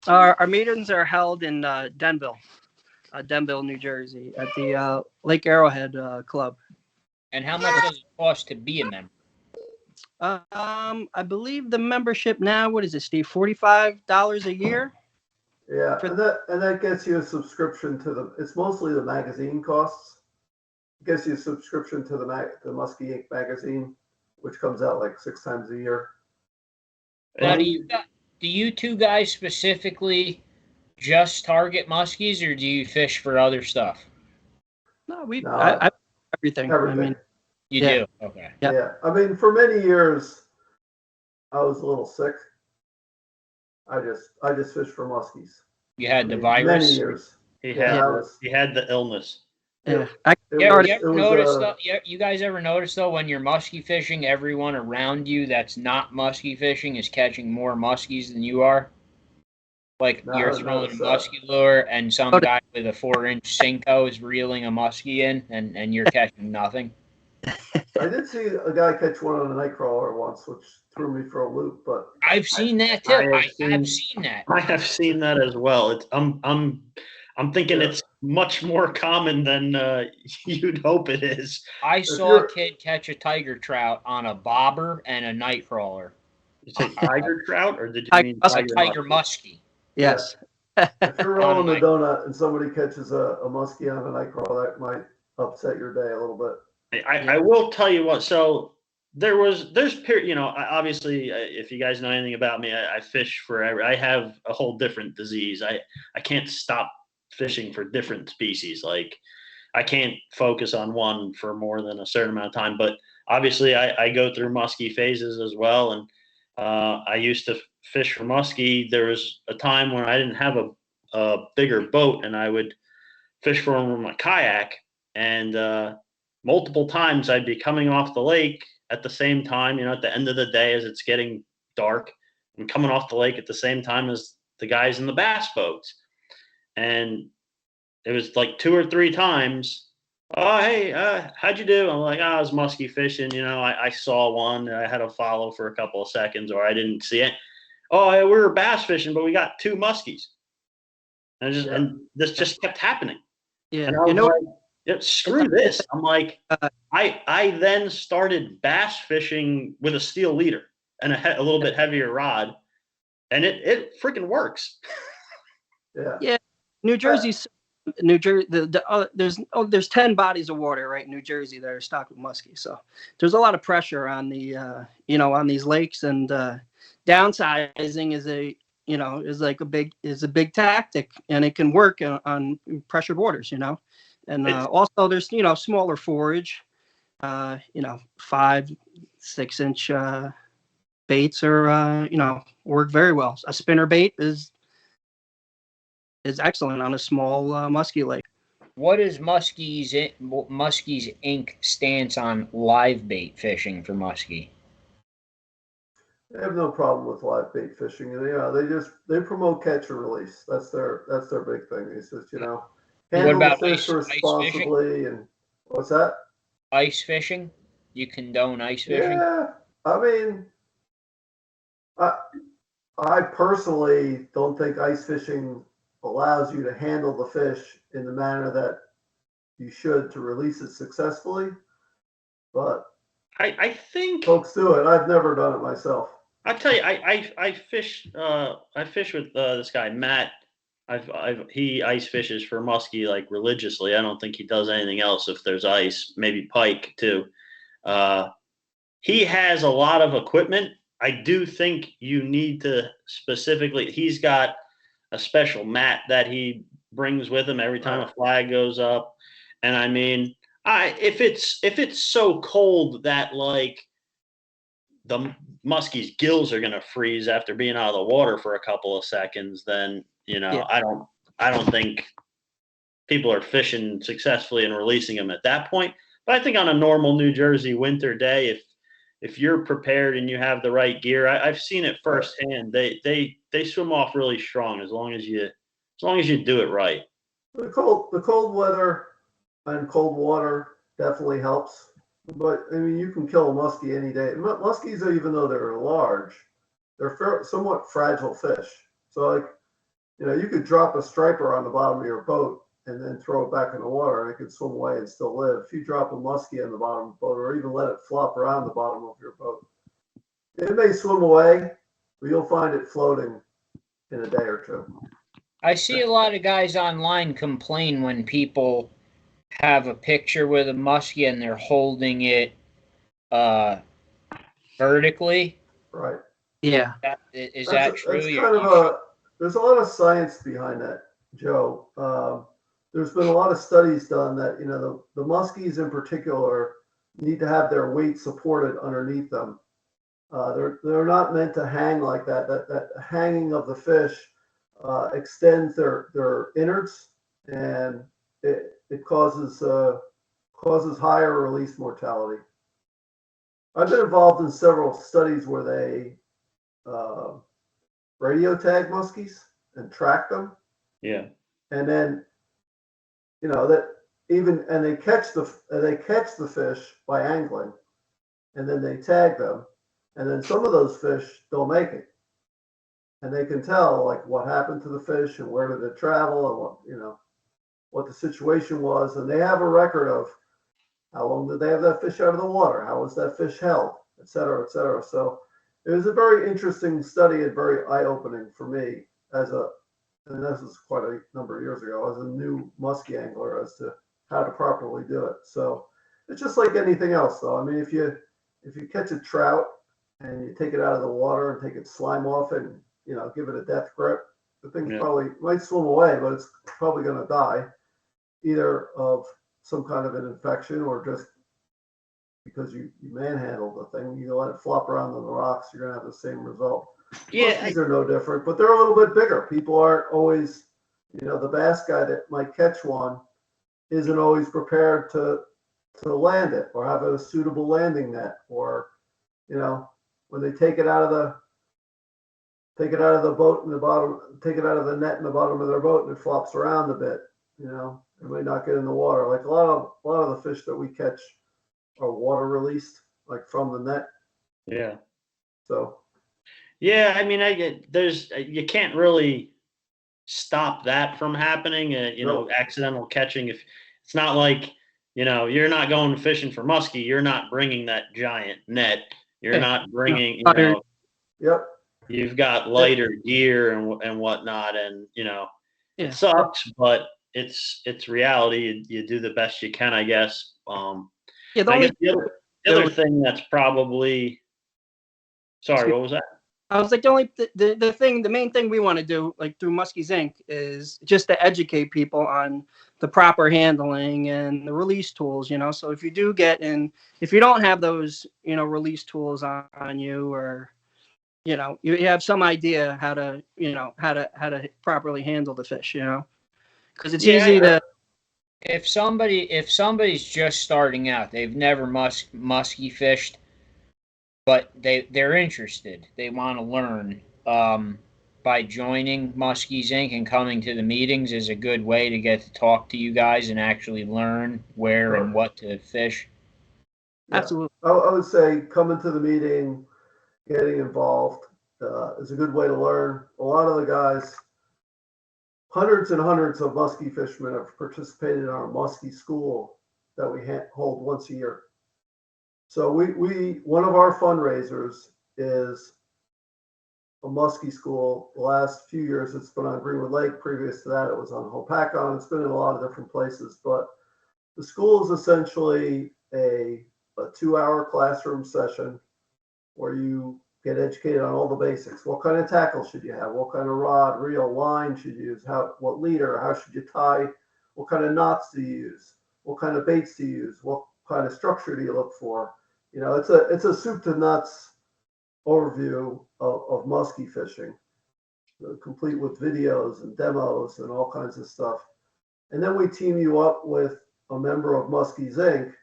Our meetings are held in Denville, New Jersey, at the Lake Arrowhead Club. And how much does it cost to be a member? I believe the membership now, what is it, Steve? $45 a year. Yeah, and that gets you a subscription to it's mostly the magazine costs. It gets you a subscription to the Muskie Inc. magazine, which comes out like 6 times a year. Now, do you two guys specifically just target muskies, or do you fish for other stuff? No, I everything. I mean, you do? Okay. Yeah. I mean, for many years, I was a little sick. I just fished for muskies. You had the virus? Many years. He had the illness. Yeah. You guys ever notice, though, when you're muskie fishing, everyone around you that's not muskie fishing is catching more muskies than you are? Like, you're throwing a muskie lure, and some guy with a 4-inch Cinco is reeling a muskie in, and you're catching nothing? I did see a guy catch one on a nightcrawler once, which threw me for a loop. But I've seen that too. I have seen that. I have seen that as well. I'm thinking it's much more common than you'd hope it is. I saw a kid catch a tiger trout on a bobber and a nightcrawler. Did you say tiger trout, or did you mean tiger muskie? Yes. If you're rolling a donut and somebody catches a muskie on a nightcrawler, that might upset your day a little bit. I will tell you what. So obviously, if you guys know anything about me, I fish forever. I have a whole different disease. I can't stop fishing for different species. Like, I can't focus on one for more than a certain amount of time. But obviously, I go through muskie phases as well. And I used to fish for muskie. There was a time when I didn't have a bigger boat, and I would fish for them with my kayak. And multiple times I'd be coming off the lake at the same time, at the end of the day as it's getting dark, and coming off the lake at the same time as the guys in the bass boats. And it was like 2 or 3 times. Oh, hey, how'd you do? I'm like, I was muskie fishing. I saw one. I had to follow for a couple of seconds, or I didn't see it. Oh, yeah, we were bass fishing, but we got 2 muskies. And this just kept happening. Yeah, and I was like, yeah, screw this. I'm like, I then started bass fishing with a steel leader and a little bit heavier rod, and it freaking works. Yeah. New Jersey. There's 10 bodies of water, right, in New Jersey that are stocked with muskie. So there's a lot of pressure on the on these lakes, and downsizing is a big tactic, and it can work on pressured waters, and also there's smaller forage, 5-6 inch baits are work very well. A spinner bait is excellent on a small muskie lake. What is Muskies Inc. stance on live bait fishing for muskie? They have no problem with live bait fishing, and they promote catch and release. That's their big thing. It's just handle the fish responsibly. And what's that? Ice fishing? You condone ice fishing? Yeah, I mean, I personally don't think ice fishing allows you to handle the fish in the manner that you should to release it successfully. But I think folks do it. I've never done it myself. I'll tell you, I fish with this guy Matt. He ice fishes for muskie like religiously. I don't think he does anything else if there's ice. Maybe pike too. He has a lot of equipment. I do think you need to specifically. He's got a special mat that he brings with him every time a flag goes up. And I mean, if it's so cold that like the muskie's gills are gonna freeze after being out of the water for a couple of seconds, then I don't think people are fishing successfully and releasing them at that point. But I think on a normal New Jersey winter day, if you're prepared and you have the right gear, I've seen it firsthand. They swim off really strong as long as you do it right. The cold weather and cold water definitely helps. But I mean, you can kill a muskie any day. Muskies, even though they're large, they're somewhat fragile fish. So like, you could drop a striper on the bottom of your boat and then throw it back in the water, and it could swim away and still live. If you drop a muskie on the bottom of the boat, or even let it flop around the bottom of your boat, it may swim away, but you'll find it floating in a day or two. I see a lot of guys online complain when people have a picture with a muskie and they're holding it vertically. Right. Yeah. Is that true? There's a lot of science behind that, Joe. There's been a lot of studies done that, the muskies in particular need to have their weight supported underneath them. They're not meant to hang like that. That hanging of the fish extends their innards, and it causes higher release mortality. I've been involved in several studies where they radio tag muskies and track them. Yeah. And then, they catch the fish by angling, and then they tag them, and then some of those fish don't make it, and they can tell like what happened to the fish and where did it travel and what the situation was, and they have a record of how long did they have that fish out of the water, how was that fish held, et cetera, et cetera. So it was a very interesting study and very eye-opening for me and this is quite a number of years ago, as a new muskie angler, as to how to properly do it. So it's just like anything else, though. I mean, if you if you catch a trout and you take it out of the water and take its slime off and, you know, give it a death grip, the thing's probably might swim away, but it's probably going to die either of some kind of an infection or just because you manhandled the thing. You let it flop around on the rocks, you're going to have the same result. Muskies are no different, but they're a little bit bigger. People aren't always, you know, the bass guy that might catch one isn't always prepared to land it or have a suitable landing net, or, you know, when they take it out of the boat in the bottom, take it out of the net in the bottom of their boat and it flops around a bit, you know, it might not get in the water. Like a lot of the fish that we catch are water released, like from the net. Yeah. So. Yeah, I mean, you can't really stop that from happening. You know, accidental catching. If it's not like, you know, you're not going fishing for muskie, you're not bringing that giant net. You're not bringing, you know. Yep. You've got lighter gear and whatnot, and you know, it sucks, but it's reality. You do the best you can, I guess. The other thing that's probably, sorry, what was that? I was like, the main thing we want to do, like through Muskies Inc., is just to educate people on the proper handling and the release tools, you know. So if you do get in, if you don't have those, you know, release tools on you, or, you know, you have some idea how to, you know, how to properly handle the fish, you know, because it's easy to. If somebody's just starting out, they've never muskie fished, but they're interested, they want to learn, by joining Muskies Inc. and coming to the meetings is a good way to get to talk to you guys and actually learn where and what to fish. Yeah. Absolutely. I would say coming to the meeting, getting involved is a good way to learn. A lot of the guys, hundreds and hundreds of muskie fishermen have participated in our muskie school that we hold once a year. So we one of our fundraisers is a muskie school. The last few years it's been on Greenwood Lake. Previous to that it was on Hopatcong. It's been in a lot of different places, but the school is essentially a 2-hour classroom session where you get educated on all the basics. What kind of tackle should you have? What kind of rod, reel, line should you use? What leader? How should you tie? What kind of knots do you use? What kind of baits do you use? What kind of structure do you look for? You know, it's a soup to nuts overview of muskie fishing, complete with videos and demos and all kinds of stuff. And then we team you up with a member of Muskies Inc.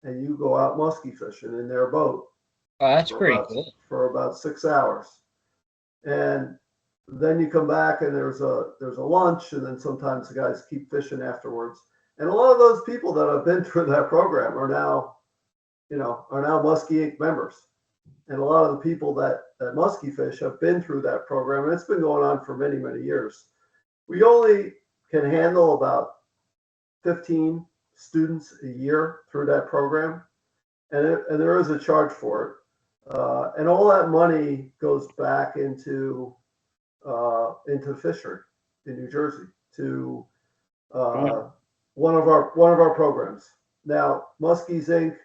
and you go out muskie fishing in their boat. Oh, that's pretty cool. For about 6 hours. And then you come back and there's a lunch, and then sometimes the guys keep fishing afterwards. And a lot of those people that have been through that program are now Muskie Inc. members. And a lot of the people that muskie fish have been through that program, and it's been going on for many, many years. We only can handle about 15 students a year through that program, and there is a charge for it. And all that money goes back into fishery in New Jersey to one of our programs. Now, Muskies Inc.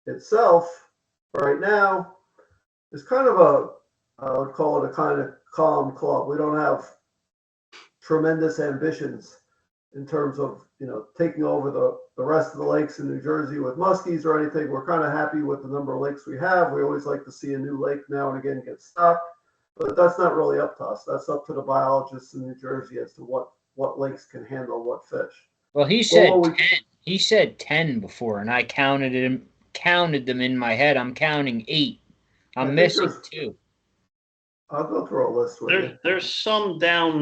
itself right now is kind of I would call it a kind of calm club. We don't have tremendous ambitions in terms of, you know, taking over the rest of the lakes in New Jersey with muskies or anything. We're kind of happy with the number of lakes we have. We always like to see a new lake now and again get stocked, but that's not really up to us. That's up to the biologists in New Jersey as to what lakes can handle what fish. Well, he said 10. He said 10 before, and I counted them in my head. I'm counting 8. I'm missing 2. I'll go through a list with you. There's some down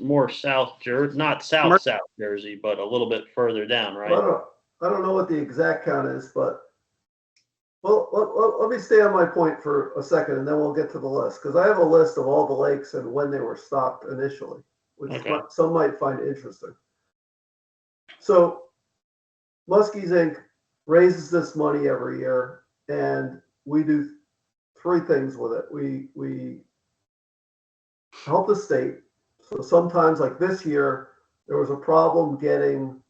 more South Jersey, not South Jersey, but a little bit further down, right? I don't know what the exact count is, but let me stay on my point for a second, and then we'll get to the list, because I have a list of all the lakes and when they were stocked initially, which some might find interesting. So Muskies Inc. raises this money every year, and we do 3 things with it. We help the state. So sometimes, like this year, there was a problem getting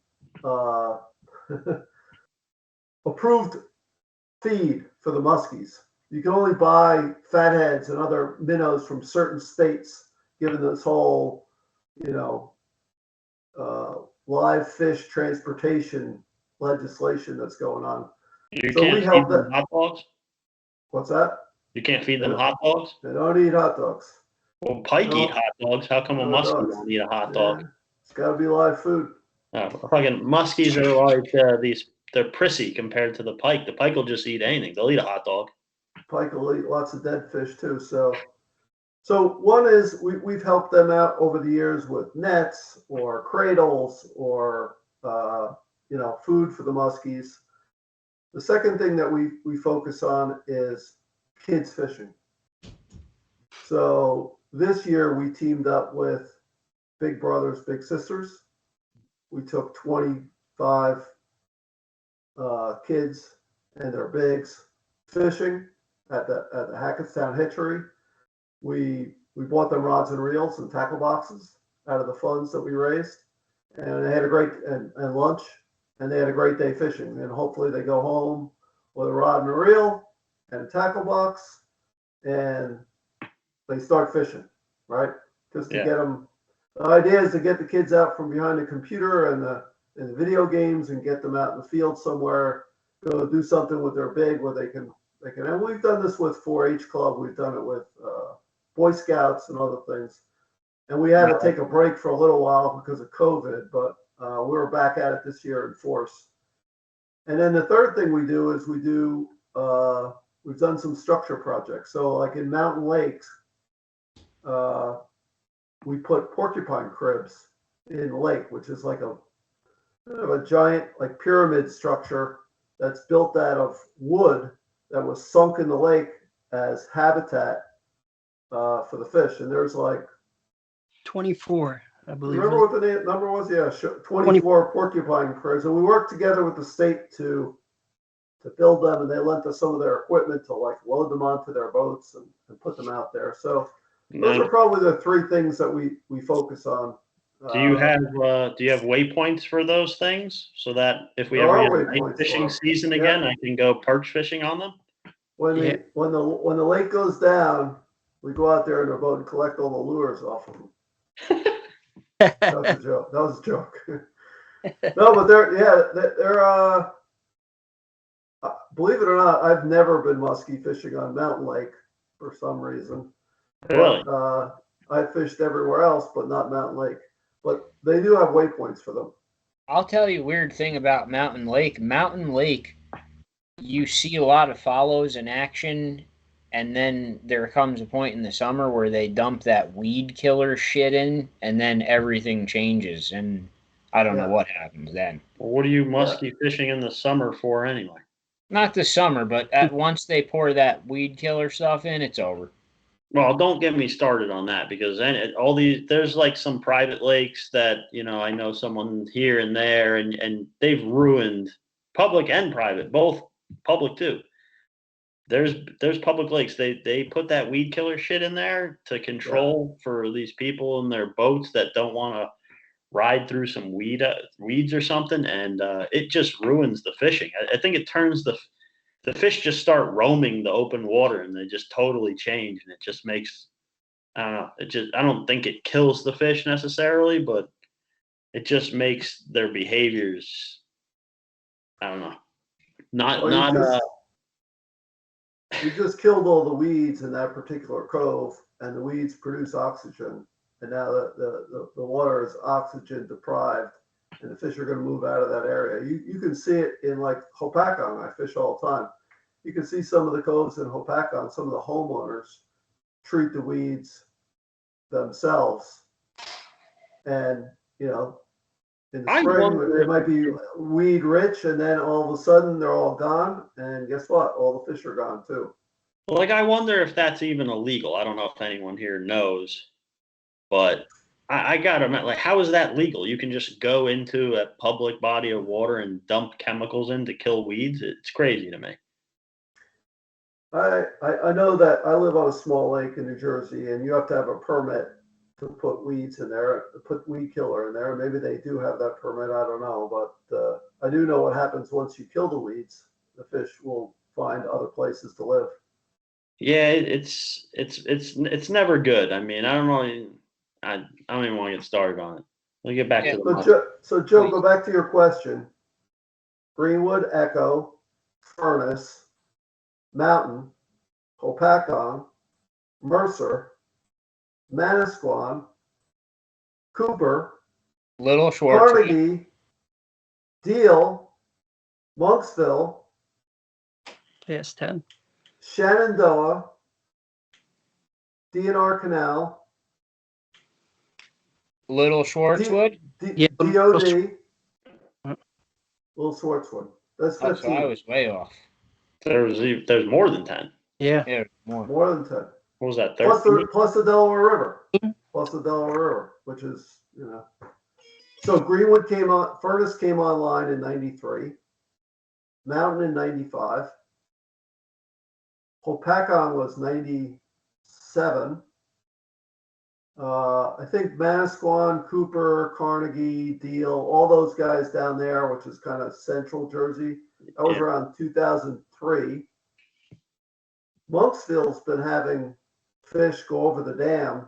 approved feed for the muskies. You can only buy fatheads and other minnows from certain states, given this whole, live fish transportation legislation that's going on. You So can't we feed help them that. hot dogs? What's that? You can't feed them hot dogs? They don't eat hot dogs. Well, pike No. eat hot dogs. How come a No muskie dogs. won't eat a hot Yeah, dog? it's got to be live food. Fucking muskies are like they're prissy compared to the pike. The pike will just eat anything. They'll eat a hot dog. Pike will eat lots of dead fish too. So one is we've helped them out over the years with nets or cradles or food for the muskies. The second thing that we focus on is kids fishing. So this year we teamed up with Big Brothers Big Sisters. We took 25 kids and their bigs fishing at the Hackettstown Hitchery. We bought them rods and reels and tackle boxes out of the funds that we raised, and they had a great and lunch, and they had a great day fishing. And hopefully they go home with a rod and a reel and a tackle box, and they start fishing, right? Just to get them. The idea is to get the kids out from behind the computer and the video games and get them out in the field somewhere, go do something with their big where they can. And we've done this with 4-H Club. We've done it with Boy Scouts and other things. And we had to take a break for a little while because of COVID, but we were back at it this year in force. And then the third thing we do is we've done some structure projects. So like in Mountain Lakes, we put porcupine cribs in the lake, which is like a giant like pyramid structure that's built out of wood that was sunk in the lake as habitat for the fish. And there's like 24, I believe. Remember what the number was? Yeah, 24 porcupine cribs. And we worked together with the state to build them, and they lent us some of their equipment to like load them onto their boats and put them out there. So those are probably the three things that we focus on. Do you have waypoints for those things so that if we ever get a fishing season again, I can go perch fishing on them? When the lake goes down, we go out there in our boat and collect all the lures off of them. That was a joke. That was a joke. No, but they're believe it or not, I've never been muskie fishing on Mountain Lake for some reason. Really? But I fished everywhere else, but not Mountain Lake. But they do have waypoints for them. I'll tell you a weird thing about Mountain Lake. Mountain Lake, you see a lot of follows in action, and then there comes a point in the summer where they dump that weed killer shit in, and then everything changes, and I don't know what happens then. Well, what are you muskie fishing in the summer for anyway? Not the summer, but once they pour that weed killer stuff in, it's over. Well, don't get me started on that, because there's like some private lakes that, I know someone here and there, and they've ruined public and private, both public too. There's public lakes. They put that weed killer shit in there to control for these people in their boats that don't want to ride through some weeds or something, and it just ruins the fishing. I think it turns the fish just start roaming the open water, and they just totally change, and it just makes, I don't know, I don't think it kills the fish necessarily, but it just makes their behaviors, I don't know, you just killed all the weeds in that particular cove, and the weeds produce oxygen, and now the water is oxygen deprived, and the fish are going to move out of that area. You can see it in like Hopatcong. I fish all the time. You can see some of the coves in Hopatcong. Some of the homeowners treat the weeds themselves, and in the spring they might be weed rich, and then all of a sudden they're all gone, and guess what? All the fish are gone too. Like, I wonder if that's even illegal. I don't know if anyone here knows, but I gotta admit, like, how is that legal? You can just go into a public body of water and dump chemicals in to kill weeds? It's crazy to me. I know that I live on a small lake in New Jersey, and you have to have a permit to put weeds in there, to put weed killer in there. Maybe they do have that permit. I don't know, but I do know what happens once you kill the weeds. The fish will find other places to live. Yeah, it's never good. I mean, I don't even want to get started on it. We'll get back Yeah. to the So, Muskies. Joe, go back to your question. Greenwood, Echo, Furnace, Mountain, Hopatcong, Mercer, Manasquan, Cooper, Little Schwartz. Carnegie, Deal, Monksville, PS10. Shenandoah, DNR Canal, Little Schwartzwood. Yeah, DOD, Little Swartzwood. That's Oh, so I 15. was way off. There's more than 10. Yeah. Yeah, more. More than 10. What was that? Plus 13? the Delaware River. Plus the Delaware River, which is, So Greenwood Furnace came online in 93. Mountain in 95. Hopatcong was 97. I think Manasquan, Cooper, Carnegie, Deal, all those guys down there, which is kind of central Jersey. That was around 2003. Monksville's been having fish go over the dam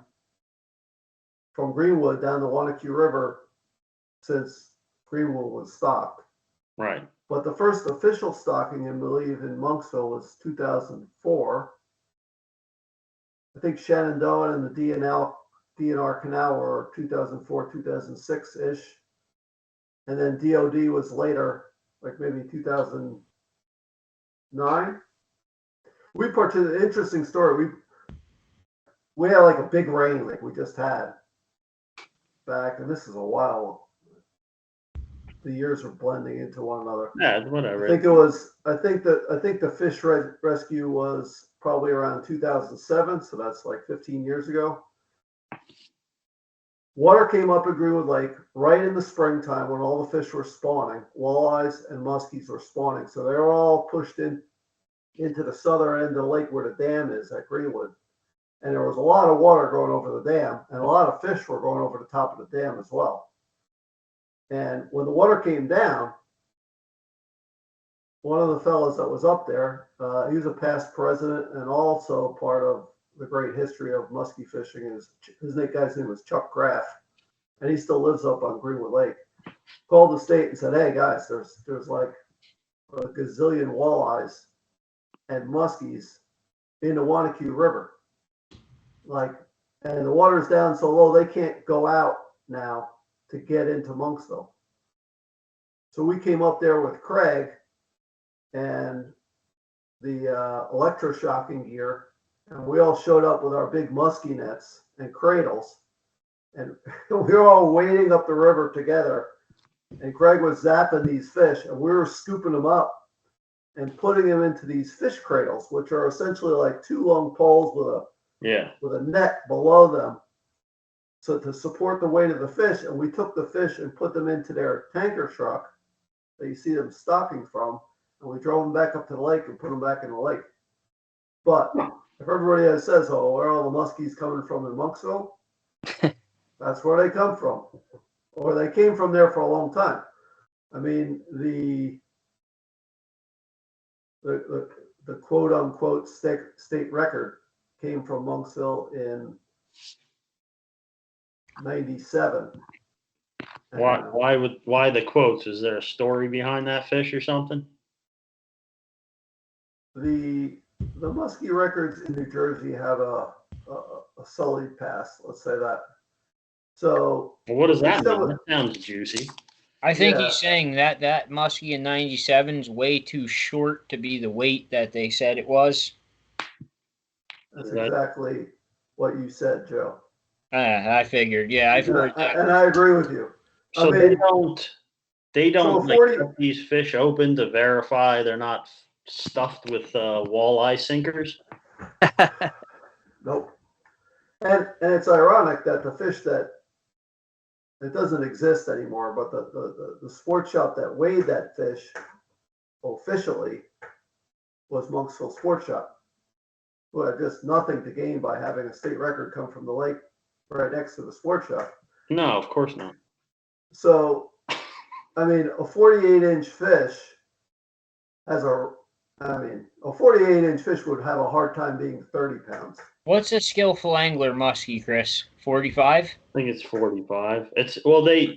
from Greenwood down the Wanakee River since Greenwood was stocked. Right. But the first official stocking, I believe, in Monksville was 2004. I think Shenandoah and the DNR Canal were 2004, 2006-ish. And then DOD was later, like maybe 2009. We participated, interesting story. We had like a big rain like we just had back, and this is a while. The years are blending into one another. Yeah, whatever. I think the fish rescue was probably around 2007, so that's like 15 years ago. Water came up in Greenwood Lake right in the springtime when all the fish were spawning. Walleyes and muskies were spawning, so they were all pushed into the southern end of the lake where the dam is at Greenwood. And there was a lot of water going over the dam, and a lot of fish were going over the top of the dam as well. And when the water came down, one of the fellows that was up there, he was a past president and also part of the great history of muskie fishing. His guy's name was Chuck Graff, and he still lives up on Greenwood Lake. Called the state and said, "Hey guys, there's like a gazillion walleyes and muskies in the Wanakee River, and the water's down so low they can't go out now to get into Monksville." So we came up there with Craig and the electroshocking gear, and we all showed up with our big muskie nets and cradles, and we were all wading up the river together, and Craig was zapping these fish, and we were scooping them up and putting them into these fish cradles, which are essentially like two long poles with a net below them, so to support the weight of the fish. And we took the fish and put them into their tanker truck that you see them stocking from, and we drove them back up to the lake and put them back in the lake. But if everybody says, "Oh, where are all the muskies coming from in Monksville?" That's where they come from, or they came from there for a long time. I mean, the quote unquote state record came from Monksville in 97. Why the quotes? Is there a story behind that fish or something? The muskie records in New Jersey have a sullied past, let's say that. So What does that mean? That sounds juicy. I think he's saying that muskie in 97 is way too short to be the weight that they said it was. That's exactly what you said, Joe. I figured. Yeah, I've heard that. And I agree with you. So they don't cut these fish open to verify they're not stuffed with walleye sinkers? Nope. And it's ironic that the fish that it doesn't exist anymore, but the sport shop that weighed that fish officially was Monksville Sport Shop, who had just nothing to gain by having a state record come from the lake right next to the sport shop. No, of course not. So, I mean, a 48-inch fish has a I mean, a 48-inch fish would have a hard time being 30 pounds. What's a skillful angler muskie, Chris? 45? I think it's 45. It's well, they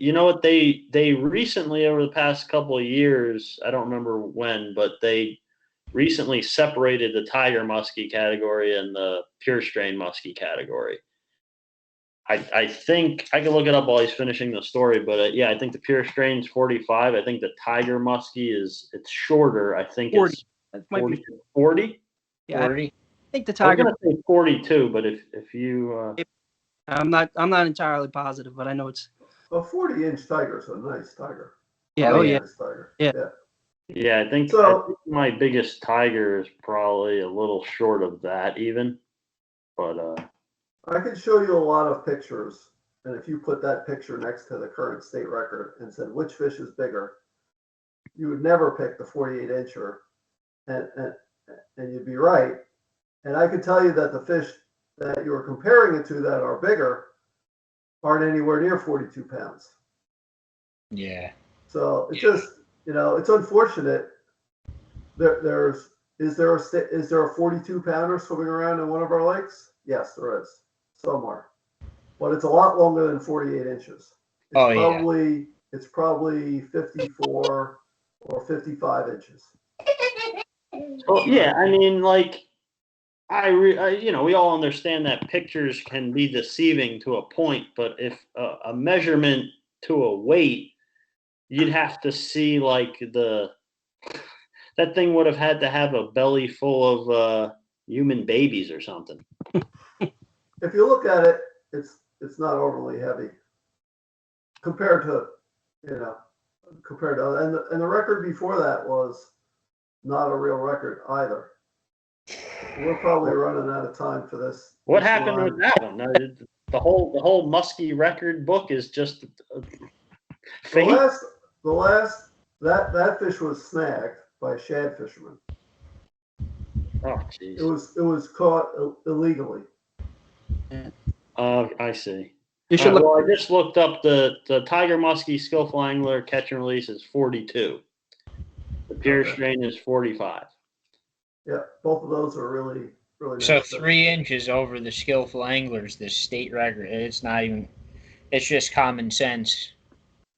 recently over the past couple of years, I don't remember when, but they recently separated the tiger muskie category and the pure strain muskie category. I think I can look it up while he's finishing the story, but yeah, I think the pure strain's 45. I think the tiger muskie it's shorter. I think 40. it's That might 40. be 40? Yeah, I 40? think the I was tiger. gonna say 42, but if you I'm not entirely positive, but I know it's. A 40-inch tiger is a nice tiger. Yeah. Oh, Oh yeah. yeah. Nice tiger. Yeah. yeah, I think my biggest tiger is probably a little short of that even, but I could show you a lot of pictures, and if you put that picture next to the current state record and said which fish is bigger, you would never pick the 48-incher, and you'd be right. And I could tell you that the fish that you were comparing it to that are bigger aren't anywhere near 42 pounds. Yeah. So it's just, it's unfortunate. Is there a 42 pounder swimming around in one of our lakes? Yes, there is somewhere, but it's a lot longer than 48 inches. It's probably 54 or 55 inches. well, yeah, I mean, like we all understand that pictures can be deceiving to a point, but if a measurement to a weight, you'd have to see like that thing would have had to have a belly full of human babies or something. If you look at it, it's not overly heavy compared to and the record before that was not a real record either. We're probably running out of time for this. What happened with that one? The whole muskie record book is just fake. The last that fish was snagged by a shad fisherman. Oh, jeez. It was caught illegally. I see. You should Well, I just looked up the tiger muskie skillful angler catch and release is 42. The pure strain is 45. Yeah, both of those are really nice. So 3 inches over the skillful anglers, the state record. It's not even. It's just common sense.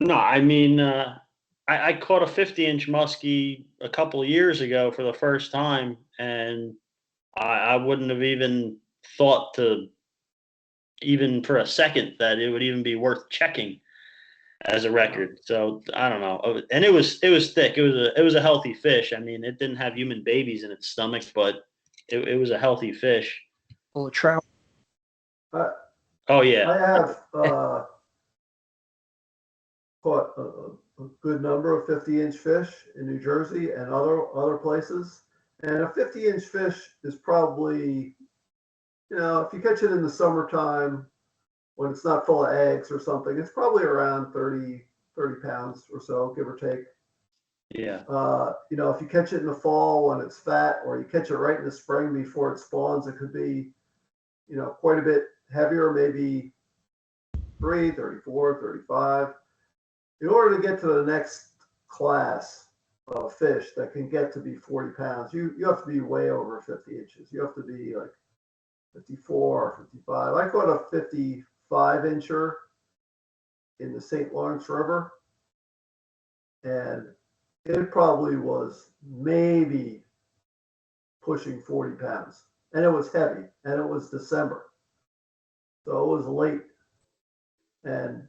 No, I mean, I caught a 50-inch muskie a couple of years ago for the first time, and I wouldn't have even thought to, even for a second, that it would even be worth checking as a record. So I don't know, and it was thick. It was a healthy fish. I mean, it didn't have human babies in its stomach, but it was a healthy fish. full of trout. Oh yeah, I have caught a good number of 50-inch fish in New Jersey and other places. And a 50-inch fish is probably, if you catch it in the summertime when it's not full of eggs or something, it's probably around 30 pounds or so, give or take. yeah. If you catch it in the fall when it's fat, or you catch it right in the spring before it spawns, it could be, quite a bit heavier, maybe 34, 35. In order to get to the next class of fish that can get to be 40 pounds, you have to be way over 50 inches. You have to be like 54 or 55. I caught a 55-incher in the St. Lawrence River, and it probably was maybe pushing 40 pounds. And it was heavy, and it was December. So it was late. And,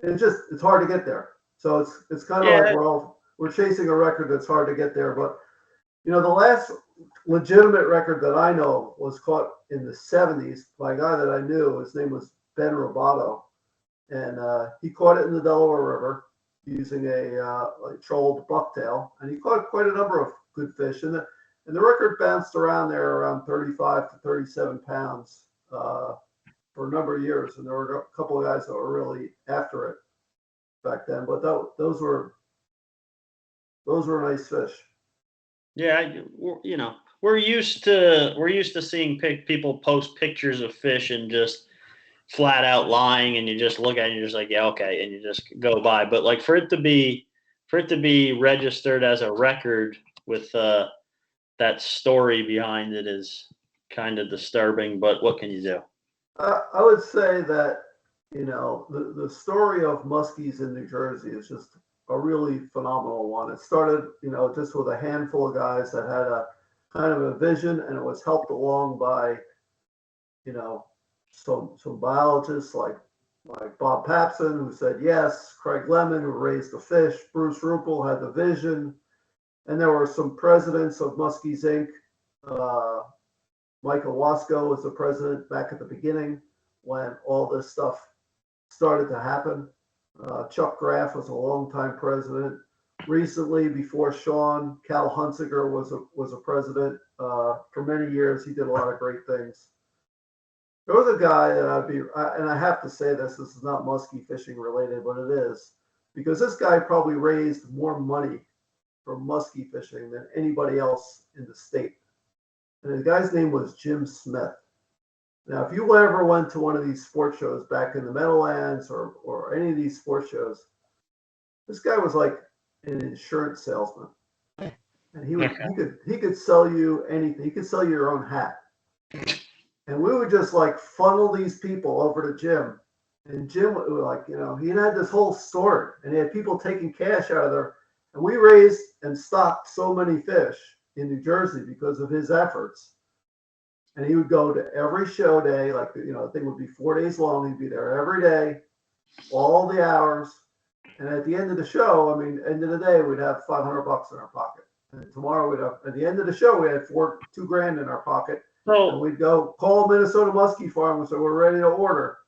it's hard to get there. So it's kind of like we're chasing a record that's hard to get there. But, the last legitimate record that I know was caught in the 70s by a guy that I knew. His name was Ben Robato. And he caught it in the Delaware River using a trolled bucktail. And he caught quite a number of good fish. And the record bounced around there around 35 to 37 pounds for a number of years. And there were a couple of guys that were really after it back then. But those were nice fish. Yeah, we're used to seeing people post pictures of fish and just flat out lying, and you just look at it and you're just like, yeah, okay, and you just go by. But like for it to be registered as a record with that story behind it is kind of disturbing, but what can you do? I would say that, you know, the story of Muskies in New Jersey is just a really phenomenal one. It started, you know, just with a handful of guys that had a kind of a vision, and it was helped along by, you know, some biologists like Bob Papson, who said yes, Craig Lemon, who raised the fish, Bruce Ruppel had the vision, and there were some presidents of Muskies Inc. Michael Wasco was the president back at the beginning when all this stuff started to happen. Chuck Graff was a longtime president. Recently, before Sean, Cal Hunsiger was a president for many years. He did a lot of great things. There was a guy that and I have to say this is not muskie fishing related, but it is, because this guy probably raised more money from muskie fishing than anybody else in the state. And the guy's name was Jim Smith. Now, if you ever went to one of these sports shows back in the Meadowlands or any of these sports shows, this guy was like an insurance salesman. And he could sell you anything. He could sell you your own hat. And we would just like funnel these people over to Jim. And Jim would like, you know, he had this whole story, and he had people taking cash out of there. And we raised and stocked so many fish in New Jersey because of his efforts. And he would go to every show day, like, you know, the thing would be 4 days long. He'd be there every day, all the hours. And at the end of the show, I mean, end of the day, we'd have $500 in our pocket. And tomorrow we'd have, at the end of the show, we had $2,000 in our pocket. And we'd go call Minnesota Muskie Farm and say, we're ready to order.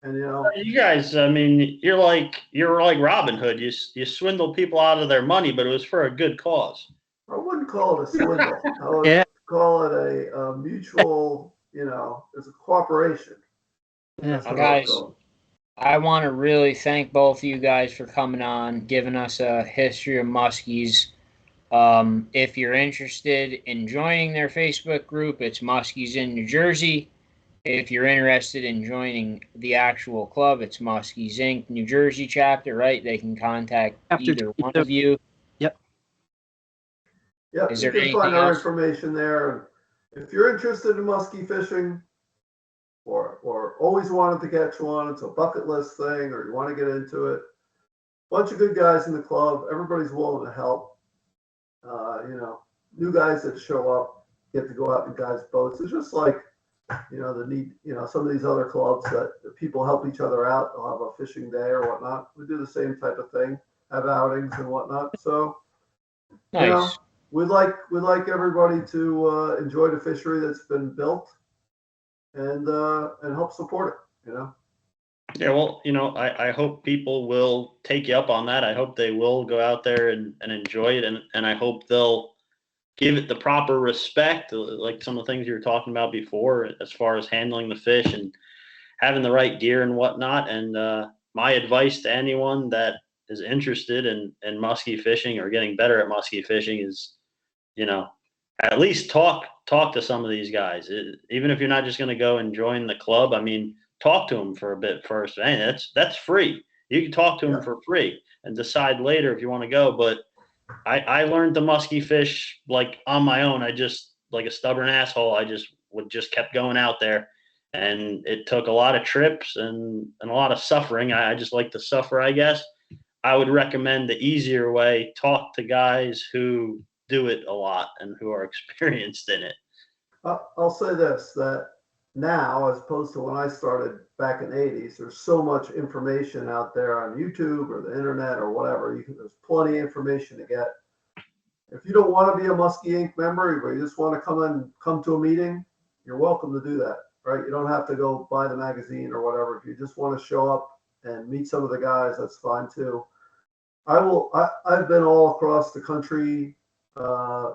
And, you know, you guys, I mean, you're like Robin Hood. You swindle people out of their money, but it was for a good cause. I wouldn't call it a swindle. I would call it a mutual, you know, it's a cooperation. Yeah. Guys, I want to really thank both of you guys for coming on, giving us a history of Muskies. If you're interested in joining their Facebook group, it's Muskies in New Jersey. If you're interested in joining the actual club, it's Muskies Inc. New Jersey chapter, right? They can contact either one of you. Yep. Yep, you can find our information there. If you're interested in muskie fishing or always wanted to catch one, it's a bucket list thing, or you want to get into it, bunch of good guys in the club. Everybody's willing to help. You know, new guys that show up get to go out in guys' boats. It's just like, you know, some of these other clubs that people help each other out. They'll have a fishing day or whatnot. We do the same type of thing, have outings and whatnot. So, nice. You know, we'd like everybody to enjoy the fishery that's been built and help support it, you know. Yeah, well, you know, I hope people will take you up on that. I hope they will go out there and enjoy it, and I hope they'll give it the proper respect, like some of the things you were talking about before, as far as handling the fish and having the right gear and whatnot. And my advice to anyone that is interested in muskie fishing or getting better at muskie fishing is, you know, at least talk to some of these guys. Even if you're not just going to go and join the club, I mean, talk to them for a bit first. Hey, that's free. You can talk to them for free and decide later if you want to go. But I learned to muskie fish like on my own. I just, like a stubborn asshole, I just kept going out there, and it took a lot of trips and a lot of suffering. I just like to suffer, I guess. I would recommend the easier way. Talk to guys who do it a lot and who are experienced in it. I'll say this, that now, as opposed to when I started back in the 80s, there's so much information out there on YouTube or the internet or whatever. There's plenty of information to get. If you don't want to be a Muskie Inc. member, but you just want to come to a meeting, you're welcome to do that, right? You don't have to go buy the magazine or whatever. If you just want to show up and meet some of the guys, that's fine too. I've been all across the country,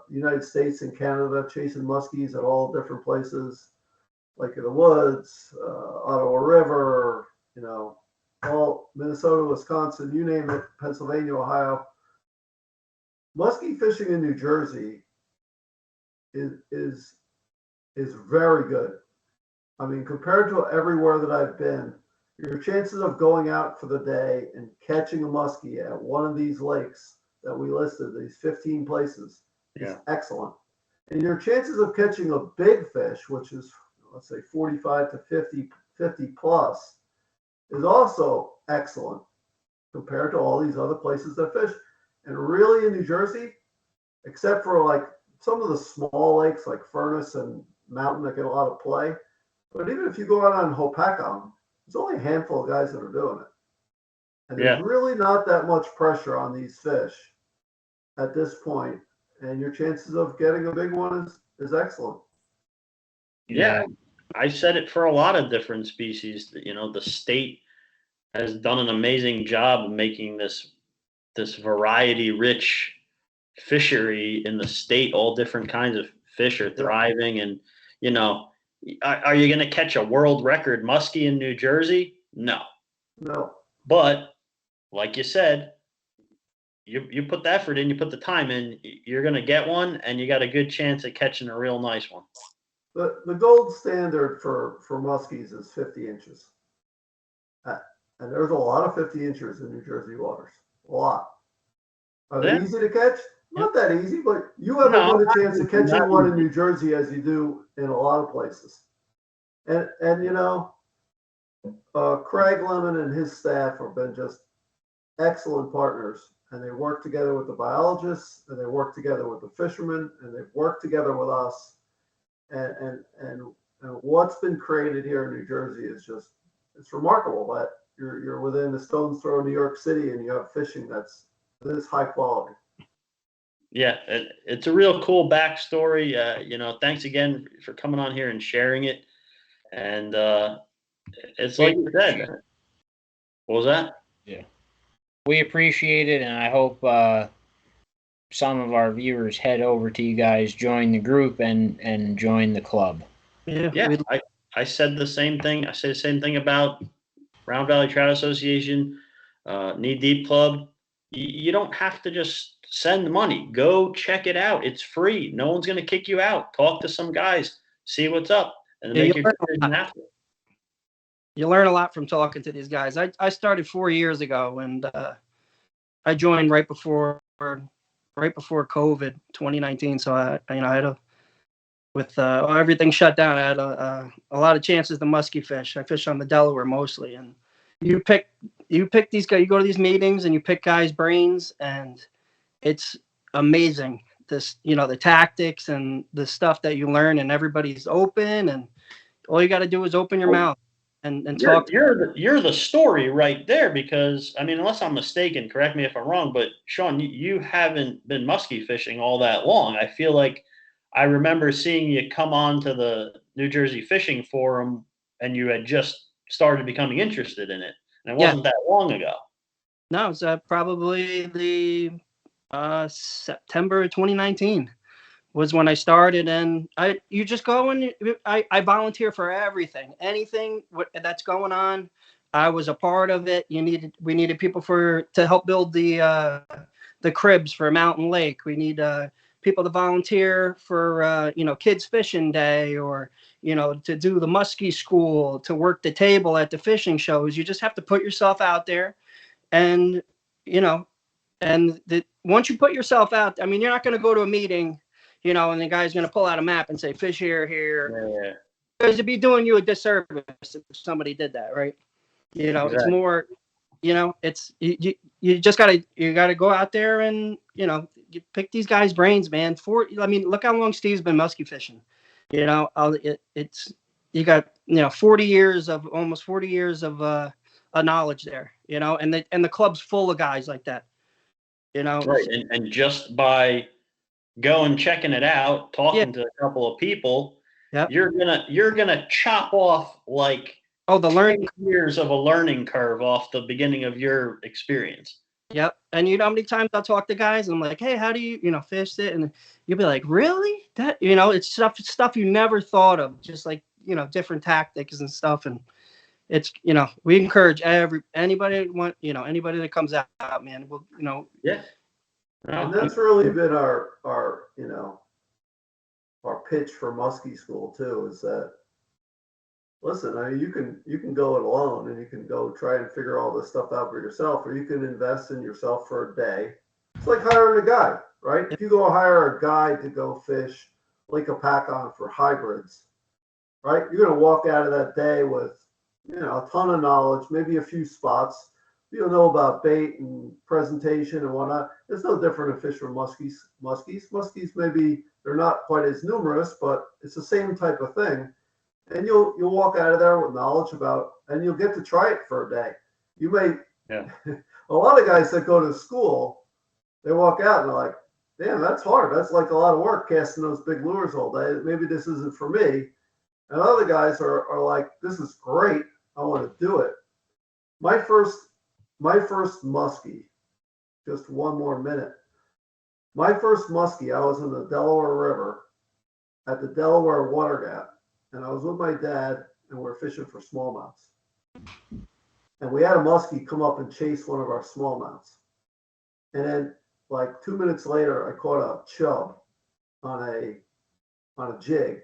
United States and Canada, chasing muskies at all different places. Lake of the Woods, Ottawa River, you know, all Minnesota, Wisconsin, you name it, Pennsylvania, Ohio. Muskie fishing in New Jersey is very good. I mean, compared to everywhere that I've been, your chances of going out for the day and catching a muskie at one of these lakes that we listed, these 15 places, is Yeah. excellent. And your chances of catching a big fish, which is, let's say, 45 to 50 plus, is also excellent compared to all these other places that fish. And really in New Jersey, except for like some of the small lakes like Furnace and Mountain that get a lot of play, but even if you go out on Hopatcong, there's only a handful of guys that are doing it. And there's really not that much pressure on these fish at this point, and your chances of getting a big one is excellent. Yeah, I said it for a lot of different species. The state has done an amazing job of making this variety-rich fishery in the state. All different kinds of fish are thriving, and are you going to catch a world record muskie in New Jersey? No. But like you said, you put the effort in, you put the time in, you're going to get one, and you got a good chance at catching a real nice one. The gold standard for muskies is 50 inches. And there's a lot of 50 inches in New Jersey waters. A lot. Are they easy to catch? Not that easy, but you have as good a chance of catching one in New Jersey as you do in a lot of places. And Craig Lemon and his staff have been just excellent partners, and they work together with the biologists, and they work together with the fishermen, and they've worked together with us. And what's been created here in New Jersey is just, it's remarkable that you're within a stone's throw of New York City and you have fishing that's this high quality. Yeah, it's a real cool backstory. Thanks again for coming on here and sharing it. And it's like you said. What was that? Yeah, we appreciate it, and I hope some of our viewers head over to you guys, join the group, and join the club. Yeah, I said the same thing. I say the same thing about Round Valley Trout Association, Knee Deep Club. You don't have to just send money. Go check it out. It's free. No one's going to kick you out. Talk to some guys. See what's up. And make your decision after. You learn a lot from talking to these guys. I started 4 years ago, and I joined right before COVID, 2019. So I had with everything shut down, I had a lot of chances to muskie fish. I fish on the Delaware mostly, and you pick these guys. You go to these meetings and you pick guys' brains, and it's amazing. The tactics and the stuff that you learn, and everybody's open, and all you got to do is open your mouth and talk. You're the story right there, because unless I'm mistaken, correct me if I'm wrong, but Sean, you haven't been muskie fishing all that long. I feel like I remember seeing you come on to the New Jersey Fishing Forum, and you had just started becoming interested in it, and it wasn't that long ago. No, it's probably the September 2019 was when I started, and you just go and I volunteer for anything that's going on. I was a part of it. We needed people to help build the cribs for Mountain Lake. We need people to volunteer for kids fishing day, or to do the muskie school, to work the table at the fishing shows. You just have to put yourself out there, and once you put yourself out, you're not going to go to a meeting, and the guy's going to pull out a map and say fish here. Yeah. Because it'd be doing you a disservice if somebody did that, right? Exactly. It's more, it's you just gotta go out there and you pick these guys' brains, man. Look how long Steve's been muskie fishing. It's you got almost 40 years of knowledge there, and the club's full of guys like that, Right, and just by going checking it out, talking to a couple of people, you're gonna chop off like the learning years of a learning curve off the beginning of your experience. Yep. And how many times I'll talk to guys and I'm like, hey, how do you fish it? And you'll be like, really? That it's stuff you never thought of, just like different tactics and stuff. And it's we encourage anybody that comes out, man. And that's really been our pitch for muskie school too, is that, listen, you can go it alone and you can go try and figure all this stuff out for yourself, or you can invest in yourself for a day, It's like hiring a guide, right? If you go hire a guide to go fish Lake Hopatcong for hybrids, right? You're going to walk out of that day with, a ton of knowledge, maybe a few spots. You'll know about bait and presentation and whatnot. It's no different to fish for muskies. Muskies, maybe they're not quite as numerous, but it's the same type of thing. And you'll walk out of there with knowledge about, and you'll get to try it for a day. You may, Yeah. A lot of guys that go to school, they walk out and they're like, damn, that's hard. That's like a lot of work casting those big lures all day. Maybe this isn't for me. And other guys are like, this is great. I want to do it. My first muskie, just one more minute. My first muskie, I was in the Delaware River at the Delaware Water Gap. And I was with my dad and we were fishing for smallmouths. And we had a muskie come up and chase one of our smallmouths. And then like 2 minutes later, I caught a chub on a jig,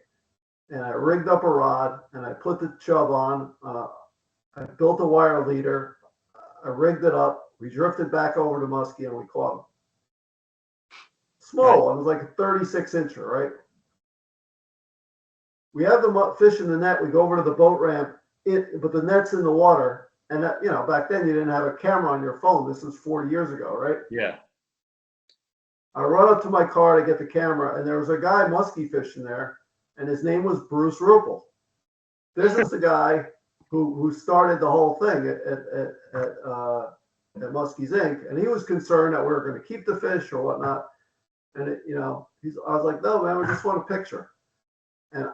and I rigged up a rod and I put the chub on. I built a wire leader. I rigged it up. We drifted back over to muskie and we caught him. Small one, it was like a 36-incher, right? We have the fish in the net. We go over to the boat ramp, but the net's in the water. And that, back then you didn't have a camera on your phone. This was 40 years ago, right? Yeah. I run up to my car to get the camera, and there was a guy muskie fishing there, and his name was Bruce Ruppel. This is the guy who started the whole thing at Muskies Inc. And he was concerned that we were going to keep the fish or whatnot. And I was like, no, man, we just want a picture. And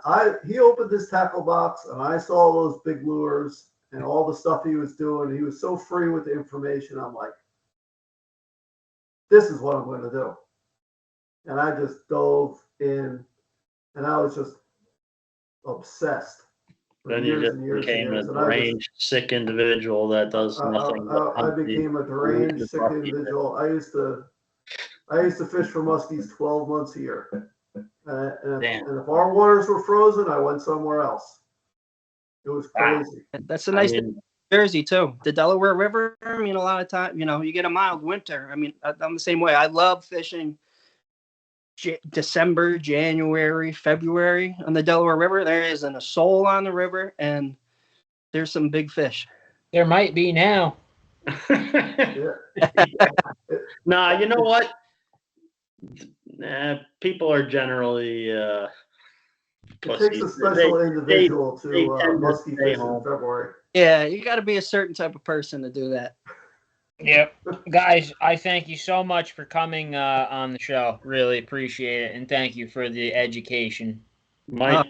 he opened this tackle box, and I saw those big lures and all the stuff he was doing. He was so free with the information. I'm like, this is what I'm going to do. And I just dove in, and I was just obsessed. Then you just became a deranged, sick individual that does nothing. I became a deranged, sick individual. I used to fish for muskies 12 months a year. And if our waters were frozen, I went somewhere else. It was crazy. That's a nice thing in Jersey too. The Delaware River. I mean, a lot of time, you get a mild winter. I mean, I'm the same way. I love fishing December, January, February on the Delaware River. There isn't a soul on the river, and there's some big fish. There might be now. Nah, you know what? People are generally it takes a special individual to muskie fish in February. Yeah, you got to be a certain type of person to do that. Yep. Guys, I thank you so much for coming on the show. Really appreciate it, and thank you for the education. My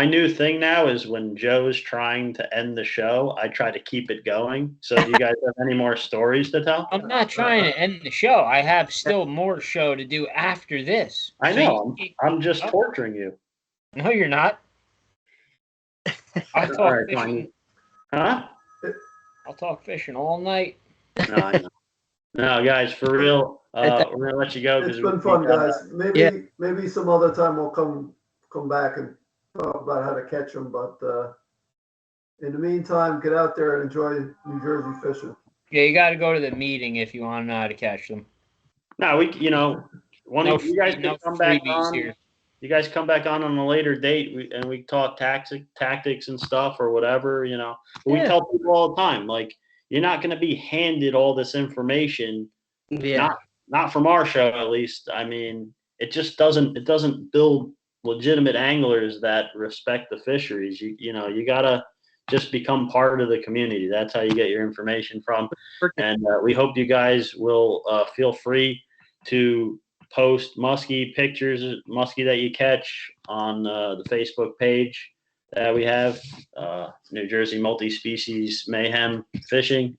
new thing now is when Joe's trying to end the show, I try to keep it going. So do you guys have any more stories to tell? I'm not trying to end the show. I have still more show to do after this. I know. I'm just torturing you. No, you're not. I'll talk fishing. Huh? I'll talk fishing all night. No, guys, for real. We're gonna let you go. It's been fun, guys. Maybe some other time we'll come back and talk about how to catch them. But in the meantime, get out there and enjoy New Jersey fishing. Yeah, you got to go to the meeting if you want to know how to catch them. No, you guys can come back on. Here. You guys come back on a later date, and we talk tactics and stuff or whatever. We tell people all the time, like, you're not going to be handed all this information. Yeah. Not from our show, at least. I mean, it just doesn't build legitimate anglers that respect the fisheries. You gotta just become part of the community. That's how you get your information from. And we hope you guys will feel free to post muskie pictures, muskie that you catch on the Facebook page that we have, New Jersey Multi-Species Mayhem Fishing.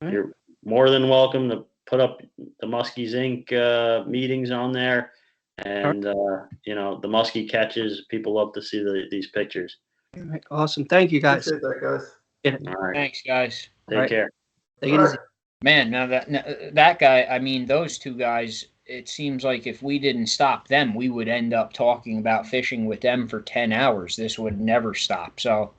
You're more than welcome to put up the Muskies Inc. Meetings on there. And, the muskie catches, people love to see these pictures. All right, awesome. Thank you, guys. Appreciate that, guys. All right. Thanks, guys. Take care. Take it easy. Man, now that guy, I mean, those two guys, it seems like if we didn't stop them, we would end up talking about fishing with them for 10 hours. This would never stop. So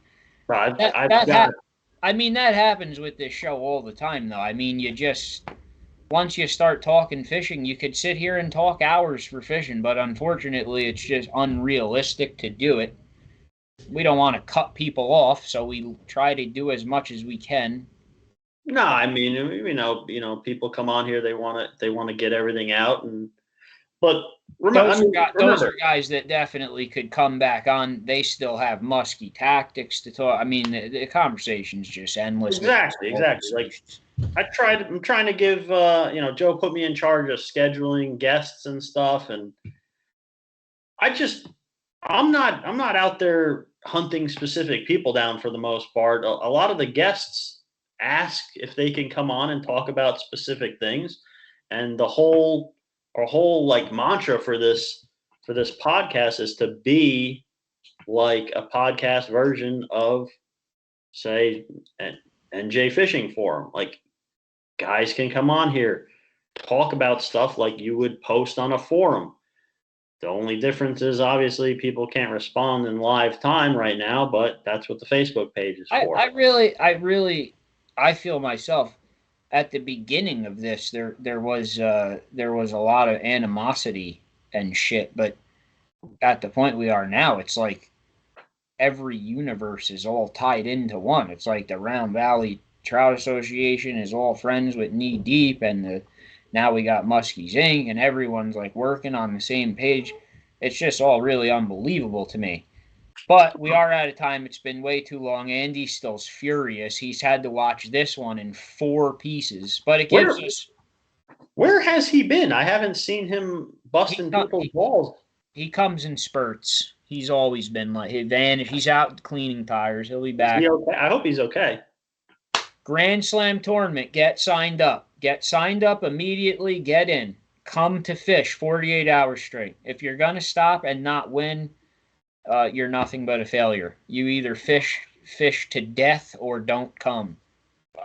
Right, that happens with this show all the time, though. I mean, you just once you start talking fishing, you could sit here and talk hours for fishing, but unfortunately, it's just unrealistic to do it. We don't want to cut people off, so we try to do as much as we can. No, I mean, people come on here, they want to get everything out, but those are guys that definitely could come back on. They still have musky tactics to talk. I mean, the conversation's just endless. Exactly. Like I'm trying to give, Joe put me in charge of scheduling guests and stuff, and I'm not out there hunting specific people down for the most part. A lot of the guests ask if they can come on and talk about specific things, and our whole like mantra for this podcast is to be like a podcast version of, say, an NJ Fishing Forum. Like, guys can come on here, talk about stuff like you would post on a forum. The only difference is obviously people can't respond in live time right now, but that's what the Facebook page is for. I feel myself at the beginning of this there was a lot of animosity and shit, but at the point we are now, it's like every universe is all tied into one. It's like the Round Valley Trout Association is all friends with Knee Deep, and now we got Muskies Inc., and everyone's like working on the same page. It's just all really unbelievable to me. But we are out of time. It's been way too long. Andy's still furious. He's had to watch this one in 4 pieces. But it gives us... Where has he been? I haven't seen him busting people's balls. He comes in spurts. He's always been like... He's out cleaning tires. He'll be back. Is he okay? I hope he's okay. Grand Slam tournament. Get signed up. Get signed up immediately. Get in. Come to fish 48 hours straight. If you're going to stop and not win, you're nothing but a failure. You either fish to death or don't come.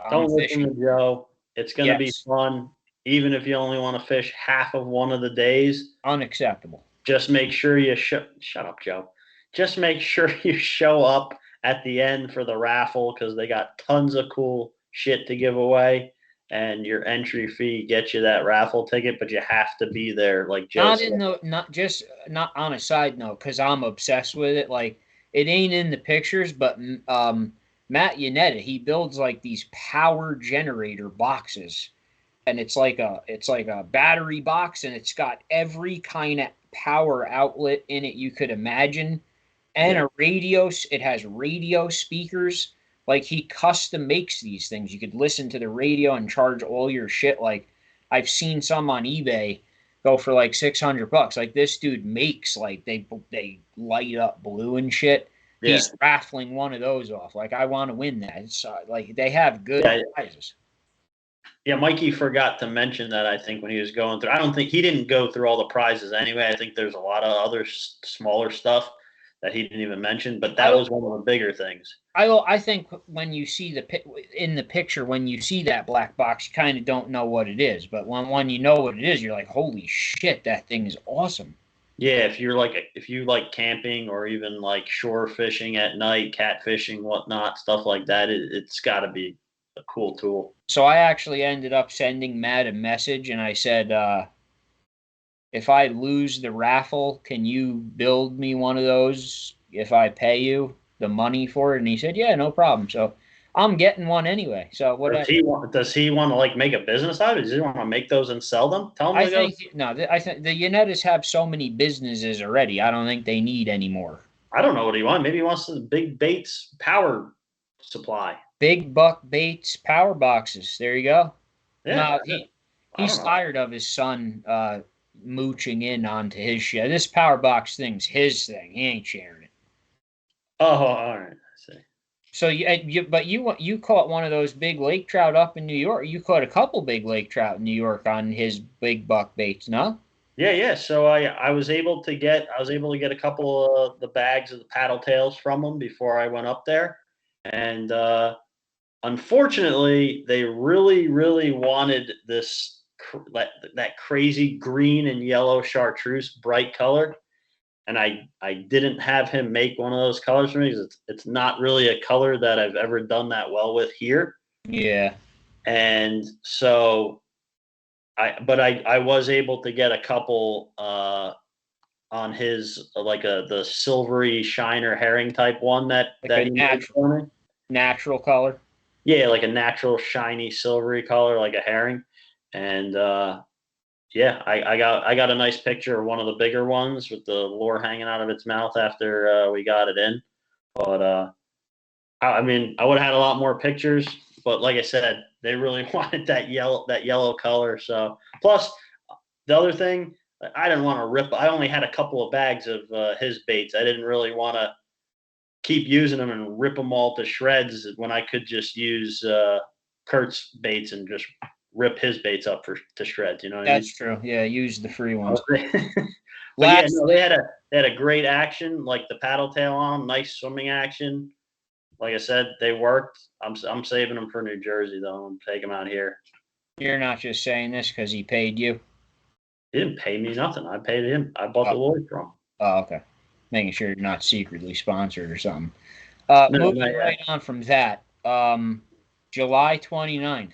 Don't listen to Joe. It's going to be fun, even if you only want to fish half of one of the days. Unacceptable. Just make sure you shut up, Joe. Just make sure you show up at the end for the raffle, because they got tons of cool shit to give away. And your entry fee gets you that raffle ticket, but you have to be there, like Joe said. Not on a side note, because I'm obsessed with it. Like, it ain't in the pictures, but Matt Yanetta, he builds like these power generator boxes, and it's like a battery box, and it's got every kind of power outlet in it you could imagine, and a radio. It has radio speakers. Like, he custom makes these things. You could listen to the radio and charge all your shit. Like, I've seen some on eBay go for like $600. Like, this dude makes, like, they light up blue and shit. Yeah. He's raffling one of those off. Like, I want to win that. It's like, they have good prizes. Yeah, Mikey forgot to mention that, I think, when he was going through. I don't think he didn't go through all the prizes anyway. I think there's a lot of other smaller stuff that he didn't even mention, but that was one of the bigger things. I think when you see in the picture, when you see that black box, you kind of don't know what it is. But when you know what it is, you're like, holy shit, that thing is awesome. Yeah, if you like camping or even like shore fishing at night, catfishing, whatnot, stuff like that, it's got to be a cool tool. So I actually ended up sending Matt a message, and I said, if I lose the raffle, can you build me one of those if I pay you the money for it? And he said, yeah, no problem. So I'm getting one anyway. So whatever. Does he want to like make a business out of it? Does he want to make those and sell them? Tell him. I think the Yanettas have so many businesses already. I don't think they need any more. I don't know what he wants. Maybe he wants the Big Baits power supply. Big Buck Baits power boxes. There you go. Yeah. No, he's tired of his son mooching in onto his shit. This power box thing's his thing. He ain't sharing it. Oh, all right. I see. So you caught one of those big lake trout up in New York. You caught a couple big lake trout in New York on his Big Buck Baits, no? Yeah. So I was able to get a couple of the bags of the paddle tails from them before I went up there, and unfortunately, they really, really wanted that crazy green and yellow chartreuse bright color, and I didn't have him make one of those colors for me because it's not really a color that I've ever done that well with here. Yeah. And so I was able to get a couple on his like the silvery shiner herring type one that Like a he made for me. natural color. Yeah, like a natural shiny silvery color like a herring. And yeah, I got a nice picture of one of the bigger ones with the lure hanging out of its mouth after we got it in. But I mean, I would have had a lot more pictures, but like I said, they really wanted that yellow color. So plus the other thing, I didn't want to rip. I only had a couple of bags of his baits. I didn't really want to keep using them and rip them all to shreds when I could just use Kurt's baits and just rip his baits up to shreds. You know what I mean? That's true. Yeah, use the free ones. But yeah, no, they had a great action, like the paddle tail on them, nice swimming action. Like I said, they worked. I'm saving them for New Jersey though. I'm taking them out here. You're not just saying this because he paid you. He didn't pay me nothing. I paid him. I bought the lure from him. Oh, okay. Making sure you're not secretly sponsored or something. No, Moving right on from that, July 29th,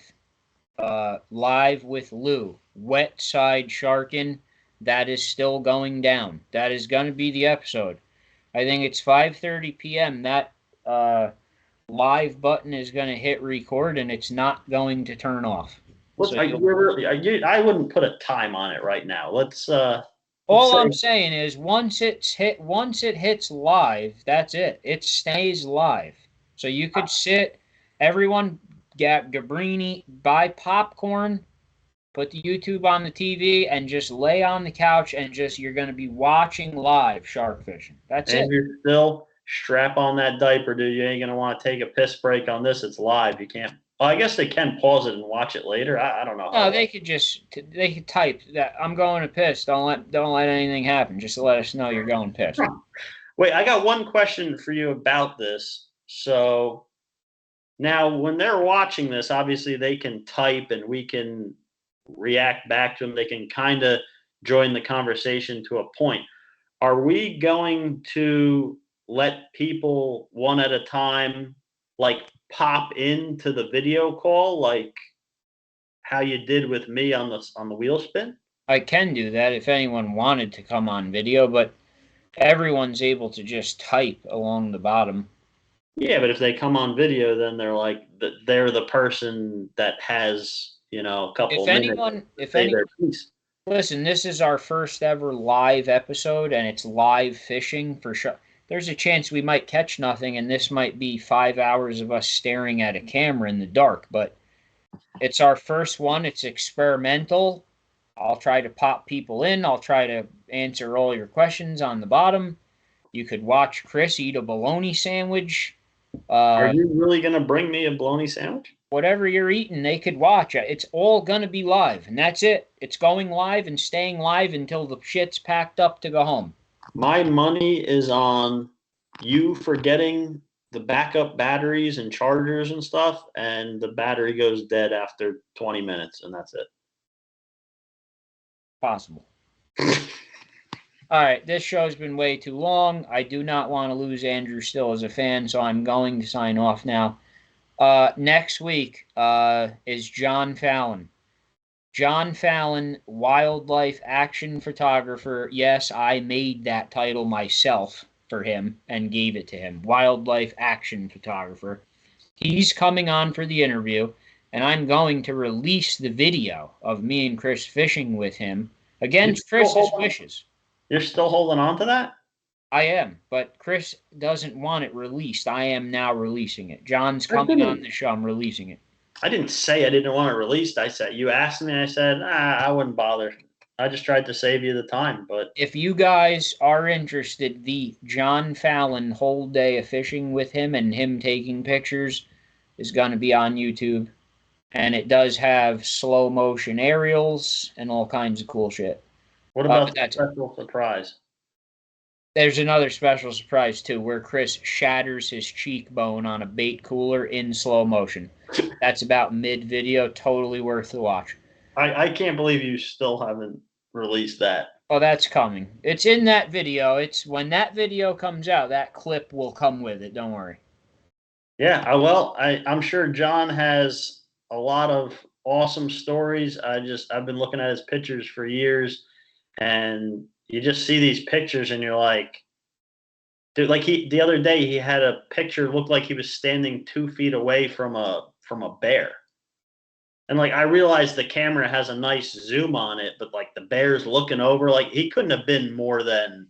live with Lou, wet side sharking. That is still going down. That is going to be the episode. I think it's 5:30 p.m. That live button is going to hit record, and it's not going to turn off. So I wouldn't put a time on it right now. Let's. All I'm saying is once it hits live, that's it. It stays live. So you could sit, everyone get Gabrini, buy popcorn, put the YouTube on the TV, and just lay on the couch and you're going to be watching live shark fishing. That's it. And you're still strap on that diaper, dude. You ain't going to want to take a piss break on this. It's live. You can't. Well, I guess they can pause it and watch it later. I don't know. No, they could type that I'm going to piss. Don't let anything happen. Just let us know you're going piss. Wait, I got one question for you about this. So now when they're watching this, obviously they can type and we can react back to them. They can kind of join the conversation to a point. Are we going to let people one at a time, like pop into the video call like how you did with me on the wheel spin? I can do that if anyone wanted to come on video, but everyone's able to just type along the bottom. Yeah, but if they come on video, then they're like they're the person that has, a couple minutes. Listen, this is our first ever live episode, and it's live fishing for sure. There's a chance we might catch nothing, and this might be 5 hours of us staring at a camera in the dark, but it's our first one. It's experimental. I'll try to pop people in. I'll try to answer all your questions on the bottom. You could watch Chris eat a bologna sandwich. Are you really going to bring me a bologna sandwich? Whatever you're eating, they could watch it. It's all going to be live, and that's it. It's going live and staying live until the shit's packed up to go home. My money is on you forgetting the backup batteries and chargers and stuff, and the battery goes dead after 20 minutes, and that's it. Possible. All right, this show's been way too long. I do not want to lose Andrew still as a fan, so I'm going to sign off now. Next week is John Fallon. John Fallon, wildlife action photographer. Yes, I made that title myself for him and gave it to him. Wildlife action photographer. He's coming on for the interview, and I'm going to release the video of me and Chris fishing with him against Chris's wishes. You're still holding on to that? I am, but Chris doesn't want it released. I am now releasing it. John's coming on the show. I'm releasing it. I didn't say I didn't want it released. I said, you asked me, I said, I wouldn't bother. I just tried to save you the time. But if you guys are interested, the John Fallon whole day of fishing with him and him taking pictures is going to be on YouTube. And it does have slow motion aerials and all kinds of cool shit. What about the special surprise? There's another special surprise, too, where Chris shatters his cheekbone on a bait cooler in slow motion. That's about mid-video. Totally worth the watch. I can't believe you still haven't released that. Oh, that's coming. It's in that video. It's when that video comes out, that clip will come with it. Don't worry. Yeah, well, I'm sure John has a lot of awesome stories. I've been looking at his pictures for years, and you just see these pictures and you're like, dude, like the other day he had a picture, looked like he was standing 2 feet away from a bear. And like I realized the camera has a nice zoom on it, but like the bear's looking over, like he couldn't have been more than,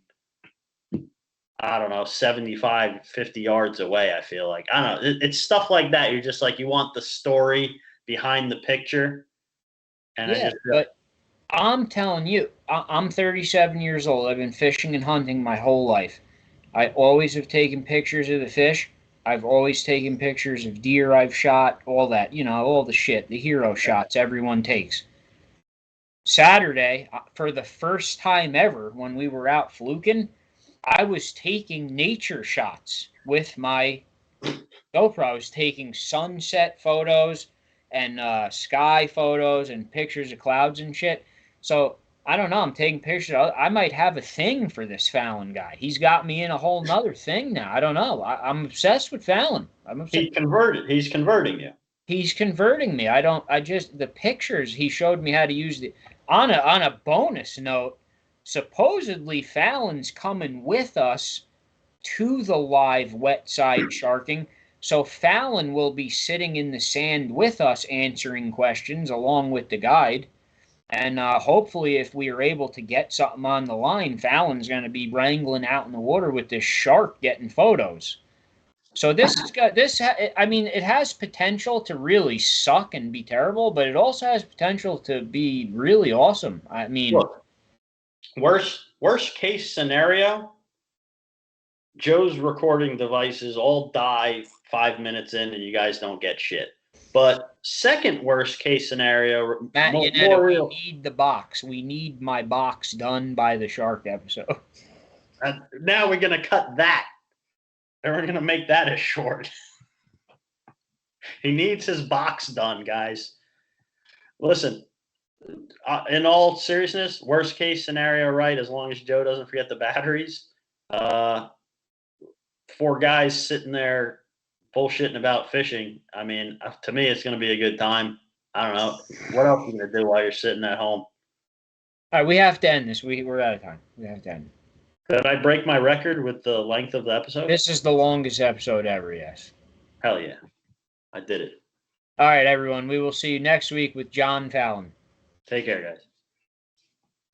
I don't know, 75, 50 yards away, I feel like. I don't know. It's stuff like that. You're just like, you want the story behind the picture. And Yeah, but I'm telling you, I'm 37 years old. I've been fishing and hunting my whole life. I always have taken pictures of the fish. I've always taken pictures of deer I've shot, all that, all the shit, the hero shots everyone takes. Saturday, for the first time ever, when we were out fluking, I was taking nature shots with my GoPro. I was taking sunset photos and sky photos and pictures of clouds and shit. So I don't know. I'm taking pictures. I might have a thing for this Fallon guy. He's got me in a whole nother thing now. I don't know. I'm obsessed with Fallon. I'm obsessed. He's converting you. He's converting me. The pictures he showed me how to use on a bonus note. Supposedly Fallon's coming with us to the live wet side sharking. So Fallon will be sitting in the sand with us answering questions along with the guide. And hopefully if we are able to get something on the line, Fallon's going to be wrangling out in the water with this shark getting photos. So it has potential to really suck and be terrible, but it also has potential to be really awesome. I mean, look, worst case scenario, Joe's recording devices all die 5 minutes in and you guys don't get shit. But second worst case scenario, Matt, we need the box. We need my box done by the shark episode. Now we're going to cut that. And we're going to make that as short. He needs his box done, guys. Listen, in all seriousness, worst case scenario, right, as long as Joe doesn't forget the batteries, 4 guys sitting there bullshitting about fishing. I mean, to me, it's going to be a good time. I don't know. What else are you going to do while you're sitting at home? All right, we have to end this. We're out of time. We have to end. Did I break my record with the length of the episode? This is the longest episode ever, yes. Hell yeah. I did it. All right, everyone. We will see you next week with John Fallon. Take care, guys.